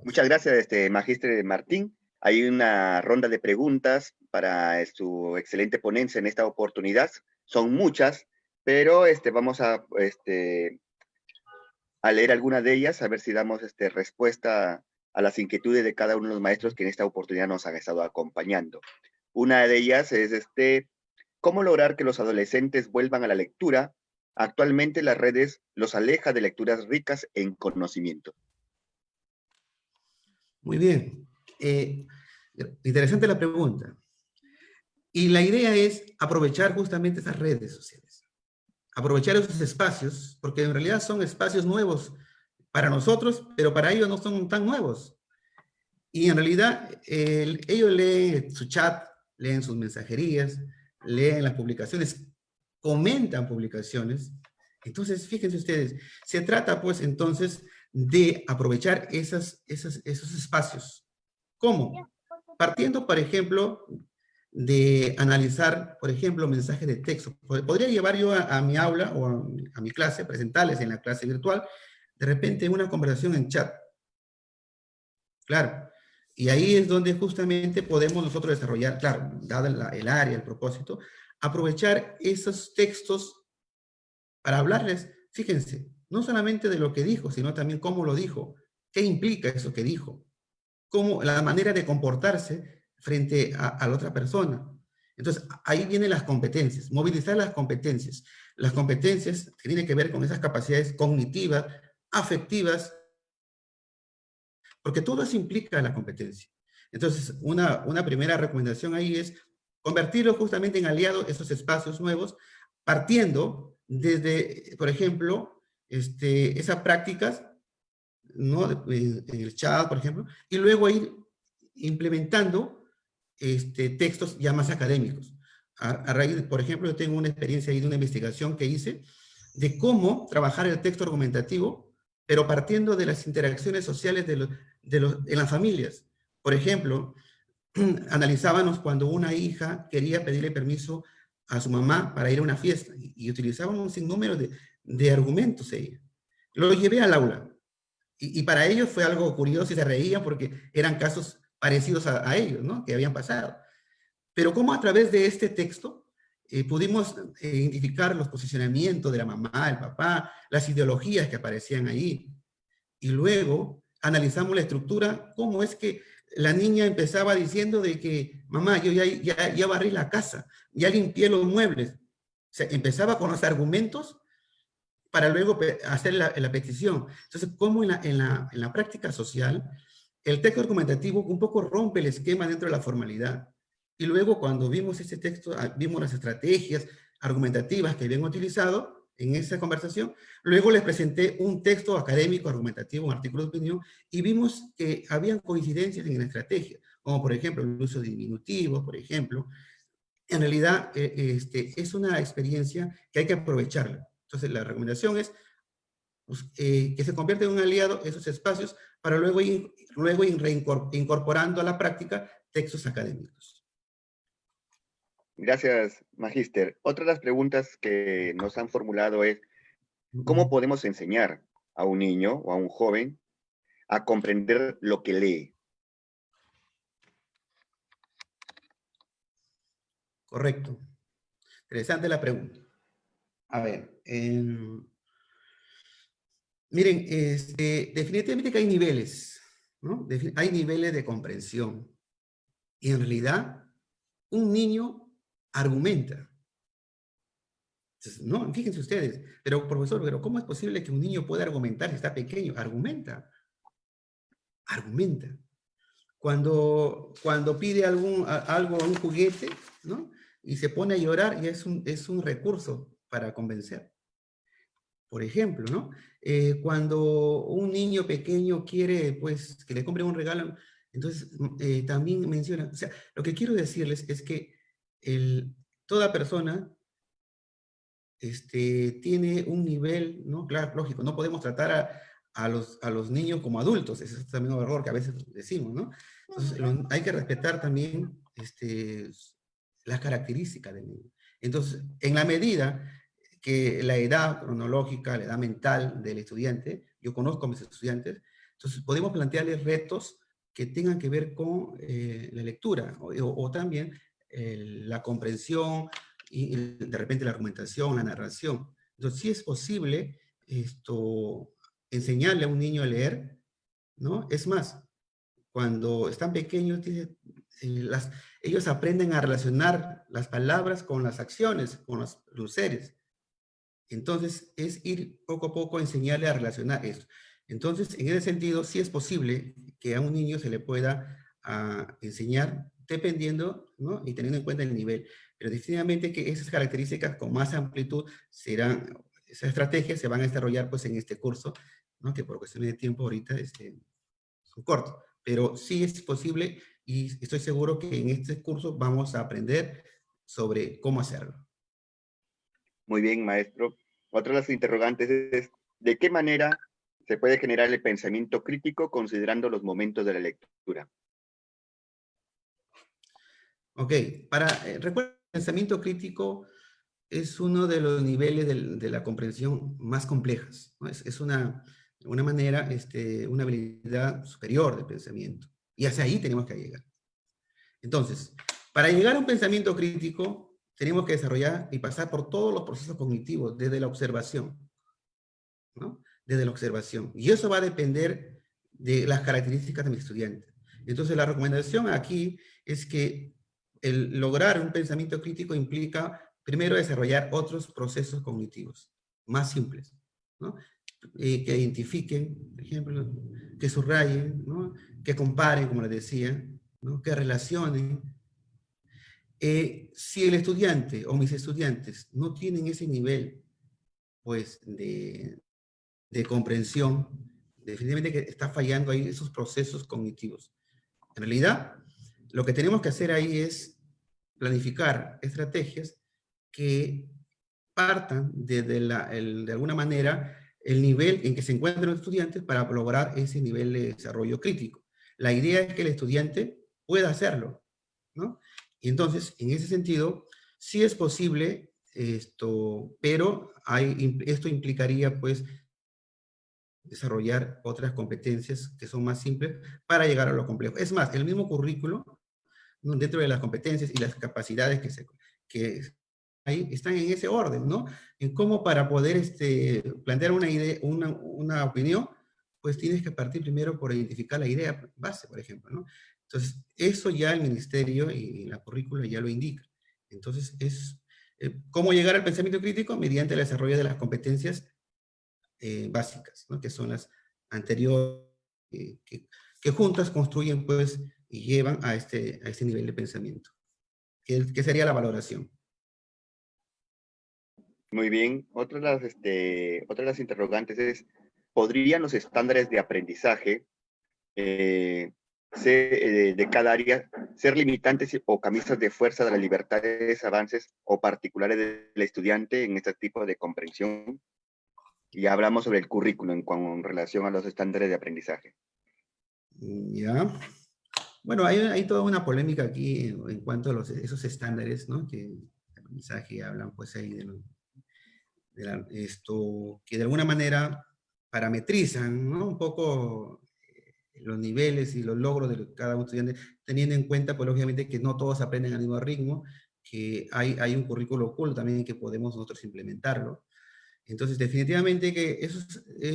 Muchas gracias, Magíster Martín. Hay una ronda de preguntas para su excelente ponencia en esta oportunidad. Son muchas, pero vamos a leer algunas de ellas, a ver si damos respuesta a las inquietudes de cada uno de los maestros que en esta oportunidad nos han estado acompañando. Una de ellas es ¿cómo lograr que los adolescentes vuelvan a la lectura? Actualmente las redes los aleja de lecturas ricas en conocimiento. Muy bien. Interesante la pregunta. Y la idea es aprovechar justamente esas redes sociales. Aprovechar esos espacios, porque en realidad son espacios nuevos para nosotros, pero para ellos no son tan nuevos. Y en realidad ellos leen su chat, leen sus mensajerías, leen las publicaciones, comentan publicaciones. Entonces, fíjense ustedes, se trata pues entonces de aprovechar esos espacios. ¿Cómo? Partiendo, por ejemplo, de analizar, por ejemplo, mensajes de texto. Podría llevar yo a mi aula o a mi clase, presentarles en la clase virtual, de repente una conversación en chat. Claro. Y ahí es donde justamente podemos nosotros desarrollar, claro, dada el área, el propósito, aprovechar esos textos para hablarles, fíjense, no solamente de lo que dijo, sino también cómo lo dijo, qué implica eso que dijo, cómo la manera de comportarse frente a la otra persona. Entonces, ahí vienen las competencias, movilizar las competencias. Las competencias que tienen que ver con esas capacidades cognitivas, afectivas, porque todo eso implica la competencia. Entonces, una primera recomendación ahí es convertirlo justamente en aliado esos espacios nuevos, partiendo desde, por ejemplo, esas prácticas, ¿no?, en el chat, por ejemplo, y luego ir implementando textos ya más académicos. A raíz, por ejemplo, yo tengo una experiencia ahí de una investigación que hice de cómo trabajar el texto argumentativo, pero partiendo de las interacciones sociales en las familias. Por ejemplo, analizábamos cuando una hija quería pedirle permiso a su mamá para ir a una fiesta y utilizábamos un sinnúmero de argumentos ella. Lo llevé al aula y para ellos fue algo curioso y se reían porque eran casos parecidos a ellos, ¿no?, que habían pasado. Pero cómo a través de este texto pudimos identificar los posicionamientos de la mamá, el papá, las ideologías que aparecían ahí. Y luego analizamos la estructura, cómo es que la niña empezaba diciendo de que, mamá, yo ya barrí la casa, ya limpié los muebles. O sea, empezaba con los argumentos para luego hacer la petición. Entonces, cómo en la práctica social, el texto argumentativo un poco rompe el esquema dentro de la formalidad. Y luego cuando vimos ese texto, vimos las estrategias argumentativas que habían utilizado en esa conversación, luego les presenté un texto académico, argumentativo, un artículo de opinión, y vimos que habían coincidencias en la estrategia, como por ejemplo el uso de diminutivos, por ejemplo. En realidad es una experiencia que hay que aprovecharla. Entonces la recomendación es pues, que se convierta en un aliado esos espacios para luego ir incorporando a la práctica textos académicos. Gracias, Magíster. Otra de las preguntas que nos han formulado es, ¿cómo podemos enseñar a un niño o a un joven a comprender lo que lee? Correcto. Interesante la pregunta. A ver, miren, definitivamente que hay niveles, ¿no? Hay niveles de comprensión. Y en realidad, un niño argumenta. Entonces, no, fíjense ustedes, pero profesor, pero ¿cómo es posible que un niño pueda argumentar si está pequeño? Argumenta. Argumenta. Cuando pide algo, un juguete, ¿no? Y se pone a llorar, y es un recurso para convencer. Por ejemplo, ¿no? Cuando un niño pequeño quiere, pues, que le compren un regalo, entonces también menciona, o sea, lo que quiero decirles es que toda persona tiene un nivel, ¿no? Claro, lógico, no podemos tratar a los niños como adultos, ese es también un error que a veces decimos, ¿no? Entonces, hay que respetar también las características del niño. Entonces, en la medida que la edad cronológica, la edad mental del estudiante, yo conozco a mis estudiantes, entonces podemos plantearles retos que tengan que ver con la lectura o también la comprensión y de repente la argumentación, la narración. Entonces, sí es posible enseñarle a un niño a leer, ¿no? Es más, cuando están pequeños, ellos aprenden a relacionar las palabras con las acciones, con los seres. Entonces, es ir poco a poco a enseñarle a relacionar esto. Entonces, en ese sentido, sí es posible que a un niño se le pueda enseñar dependiendo, ¿no? Y teniendo en cuenta el nivel. Pero definitivamente que esas características con más amplitud esas estrategias se van a desarrollar pues en este curso, ¿no? Que por cuestiones de tiempo ahorita son cortos. Pero sí es posible y estoy seguro que en este curso vamos a aprender sobre cómo hacerlo. Muy bien, maestro. Otra de las interrogantes es, ¿de qué manera se puede generar el pensamiento crítico considerando los momentos de la lectura? Ok, recuerda, el pensamiento crítico es uno de los niveles de la comprensión más complejas, ¿no? Es una manera, una habilidad superior de pensamiento. Y hacia ahí tenemos que llegar. Entonces, para llegar a un pensamiento crítico, tenemos que desarrollar y pasar por todos los procesos cognitivos, desde la observación, ¿no? Desde la observación. Y eso va a depender de las características de mi estudiante. Entonces, la recomendación aquí es que el lograr un pensamiento crítico implica, primero, desarrollar otros procesos cognitivos más simples, ¿no? Que identifiquen, por ejemplo, que subrayen, ¿no? Que comparen, como les decía, ¿no? Que relacionen. Si el estudiante o mis estudiantes no tienen ese nivel, pues, de comprensión, definitivamente que está fallando ahí esos procesos cognitivos. En realidad, lo que tenemos que hacer ahí es planificar estrategias que partan desde de alguna manera el nivel en que se encuentran los estudiantes para lograr ese nivel de desarrollo crítico. La idea es que el estudiante pueda hacerlo, ¿no? Y entonces, en ese sentido, sí es posible pero esto implicaría, pues, desarrollar otras competencias que son más simples para llegar a lo complejo. Es más, el mismo currículo, ¿no? Dentro de las competencias y las capacidades que ahí están en ese orden, ¿no? En cómo para poder plantear una idea, una opinión, pues tienes que partir primero por identificar la idea base, por ejemplo, ¿no? Entonces, eso ya el ministerio y la currícula ya lo indica. Entonces, ¿cómo llegar al pensamiento crítico? Mediante el desarrollo de las competencias básicas, ¿no? Que son las anteriores, que juntas construyen, pues, y llevan a este nivel de pensamiento, que sería la valoración. Muy bien. Otra de las interrogantes es, ¿podrían los estándares de aprendizaje de cada área ser limitantes o camisas de fuerza de las libertades, avances o particulares del estudiante en este tipo de comprensión? Y hablamos sobre el currículum con relación a los estándares de aprendizaje. Ya. Bueno, hay toda una polémica aquí en cuanto a esos estándares, ¿no? Que el aprendizaje hablan, pues, ahí que de alguna manera parametrizan, ¿no? Un poco los niveles y los logros de cada estudiante, teniendo en cuenta, pues, obviamente, que no todos aprenden al mismo ritmo, que hay un currículo oculto también que podemos nosotros implementarlo. Entonces, definitivamente que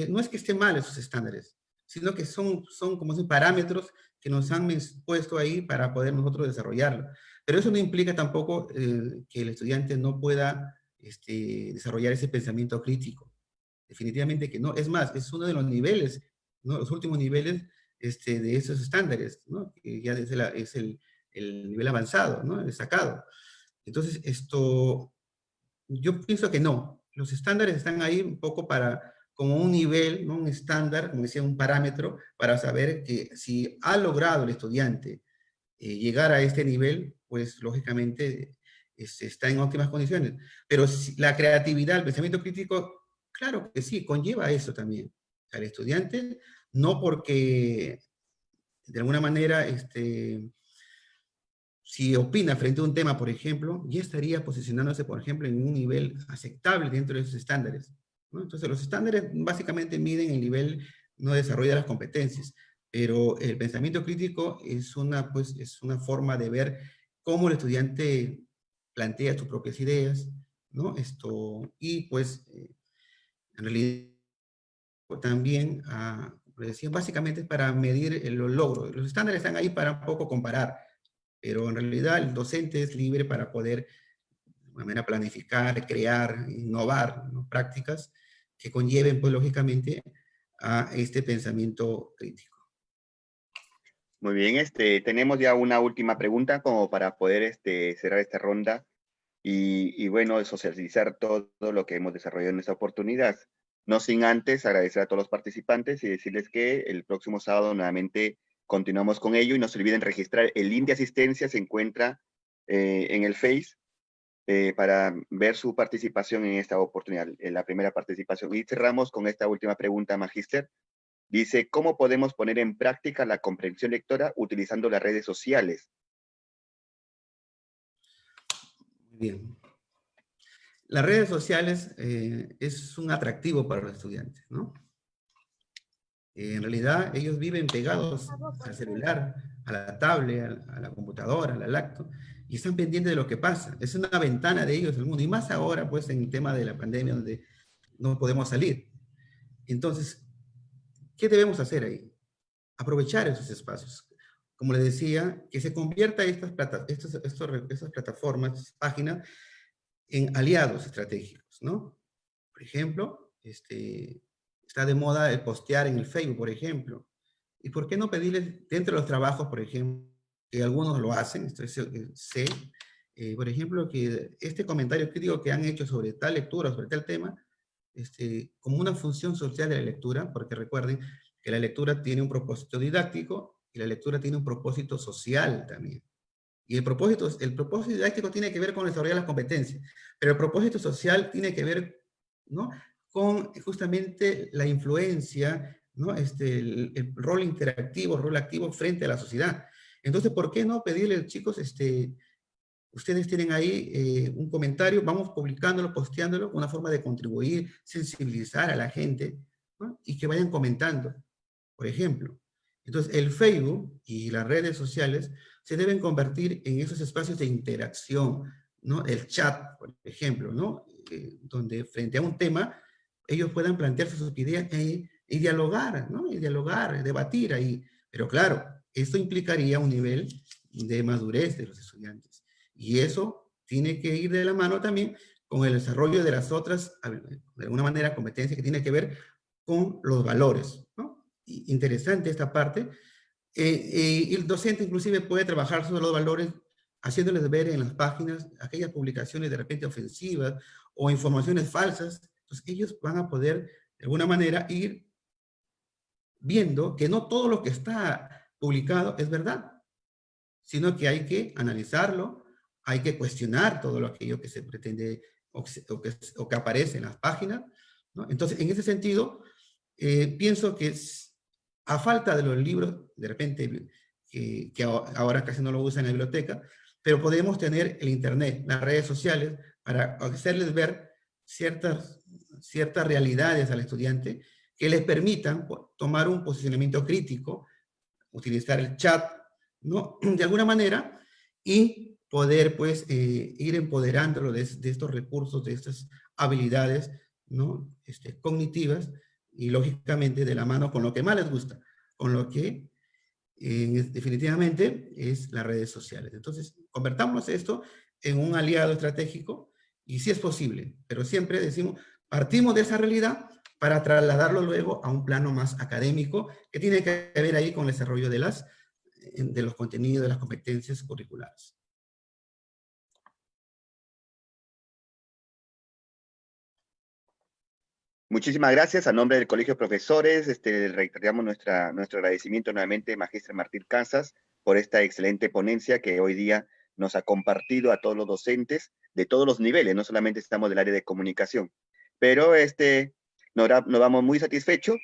no es que estén mal esos estándares, sino que son como esos parámetros que nos han puesto ahí para poder nosotros desarrollarlo. Pero eso no implica tampoco que el estudiante no pueda desarrollar ese pensamiento crítico. Definitivamente que no. Es más, es uno de los niveles, ¿no? Los últimos niveles de esos estándares, ¿no? Que ya es el nivel avanzado, ¿no? El destacado. Entonces, yo pienso que no. Los estándares están ahí un poco como un nivel, ¿no? Un estándar, como decía, un parámetro, para saber que si ha logrado el estudiante llegar a este nivel, pues lógicamente está en óptimas condiciones. Pero la creatividad, el pensamiento crítico, claro que sí, conlleva eso también. Al estudiante, no porque de alguna manera si opina frente a un tema, por ejemplo, ya estaría posicionándose, por ejemplo, en un nivel aceptable dentro de esos estándares, ¿no? Entonces, los estándares básicamente miden el nivel, no de desarrollo de las competencias, pero el pensamiento crítico es una forma de ver cómo el estudiante plantea sus propias ideas, ¿no? Y pues, en realidad, también, como decía, básicamente es para medir los logros. Los estándares están ahí para un poco comparar, pero en realidad el docente es libre para poder, de alguna manera, planificar, crear, innovar, ¿no? Prácticas que conlleven, pues, lógicamente, a este pensamiento crítico. Muy bien, tenemos ya una última pregunta como para poder cerrar esta ronda y bueno, socializar todo lo que hemos desarrollado en esta oportunidad. No sin antes agradecer a todos los participantes y decirles que el próximo sábado nuevamente continuamos con ello y no se olviden registrar. El link de asistencia se encuentra en el Face para ver su participación en esta oportunidad, en la primera participación. Y cerramos con esta última pregunta, Magíster. Dice, ¿cómo podemos poner en práctica la comprensión lectora utilizando las redes sociales? Bien. Las redes sociales es un atractivo para los estudiantes, ¿no? En realidad, ellos viven pegados al celular, a la tablet, a la computadora, a la lacto, y están pendientes de lo que pasa. Es una ventana de ellos al mundo, y más ahora, pues, en el tema de la pandemia, donde no podemos salir. Entonces, ¿qué debemos hacer ahí? Aprovechar esos espacios. Como les decía, que se convierta estas plataformas, estas páginas, en aliados estratégicos, ¿no? Por ejemplo, está de moda el postear en el Facebook, por ejemplo. ¿Y por qué no pedirles dentro de los trabajos, por ejemplo, que algunos lo hacen, sé, por ejemplo, que este comentario crítico que han hecho sobre tal lectura, sobre tal tema, como una función social de la lectura, porque recuerden que la lectura tiene un propósito didáctico y la lectura tiene un propósito social también. Y el propósito didáctico tiene que ver con desarrollar las competencias, pero el propósito social tiene que ver, ¿no?, con justamente la influencia, ¿no?, el rol interactivo, rol activo frente a la sociedad. Entonces, ¿por qué no pedirles, chicos, ustedes tienen ahí un comentario, vamos publicándolo, posteándolo, una forma de contribuir, sensibilizar a la gente, ¿no?, y que vayan comentando, por ejemplo. Entonces, el Facebook y las redes sociales se deben convertir en esos espacios de interacción, ¿no? El chat, por ejemplo, ¿no? Donde frente a un tema, ellos puedan plantearse sus ideas y dialogar, ¿no? Y dialogar, debatir ahí. Pero claro, esto implicaría un nivel de madurez de los estudiantes. Y eso tiene que ir de la mano también con el desarrollo de las otras, de alguna manera, competencias que tienen que ver con los valores, ¿no? Interesante esta parte. Y el docente inclusive puede trabajar sobre los valores haciéndoles ver en las páginas aquellas publicaciones de repente ofensivas o informaciones falsas. Entonces ellos van a poder de alguna manera ir viendo que no todo lo que está publicado es verdad, sino que hay que analizarlo, hay que cuestionar todo aquello que se pretende o que aparece en las páginas, ¿no? Entonces, en ese sentido, pienso que a falta de los libros, de repente, que ahora casi no lo usan en la biblioteca, pero podemos tener el Internet, las redes sociales, para hacerles ver ciertas realidades al estudiante que les permitan tomar un posicionamiento crítico, utilizar el chat, ¿no?, de alguna manera, y poder pues ir empoderándolo de estos recursos, de estas habilidades, ¿no? Cognitivas, y lógicamente de la mano con lo que más les gusta, con lo que definitivamente es las redes sociales. Entonces, convertamos esto en un aliado estratégico, y sí es posible, pero siempre decimos, partimos de esa realidad para trasladarlo luego a un plano más académico, que tiene que ver ahí con el desarrollo de los contenidos, de las competencias curriculares. Muchísimas gracias. A nombre del Colegio de Profesores, reiteramos nuestro agradecimiento nuevamente, Magistra Martín Casas, por esta excelente ponencia que hoy día nos ha compartido a todos los docentes de todos los niveles, no solamente estamos del área de comunicación. Pero nos vamos muy satisfechos,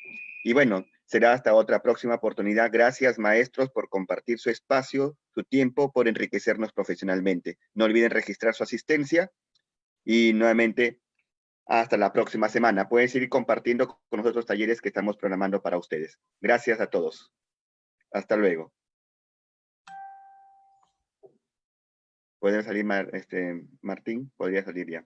y bueno, será hasta otra próxima oportunidad. Gracias, maestros, por compartir su espacio, su tiempo, por enriquecernos profesionalmente. No olviden registrar su asistencia, y nuevamente, hasta la próxima semana. Pueden seguir compartiendo con nosotros talleres que estamos programando para ustedes. Gracias a todos. Hasta luego. ¿Puede salir Martín? Podría salir ya.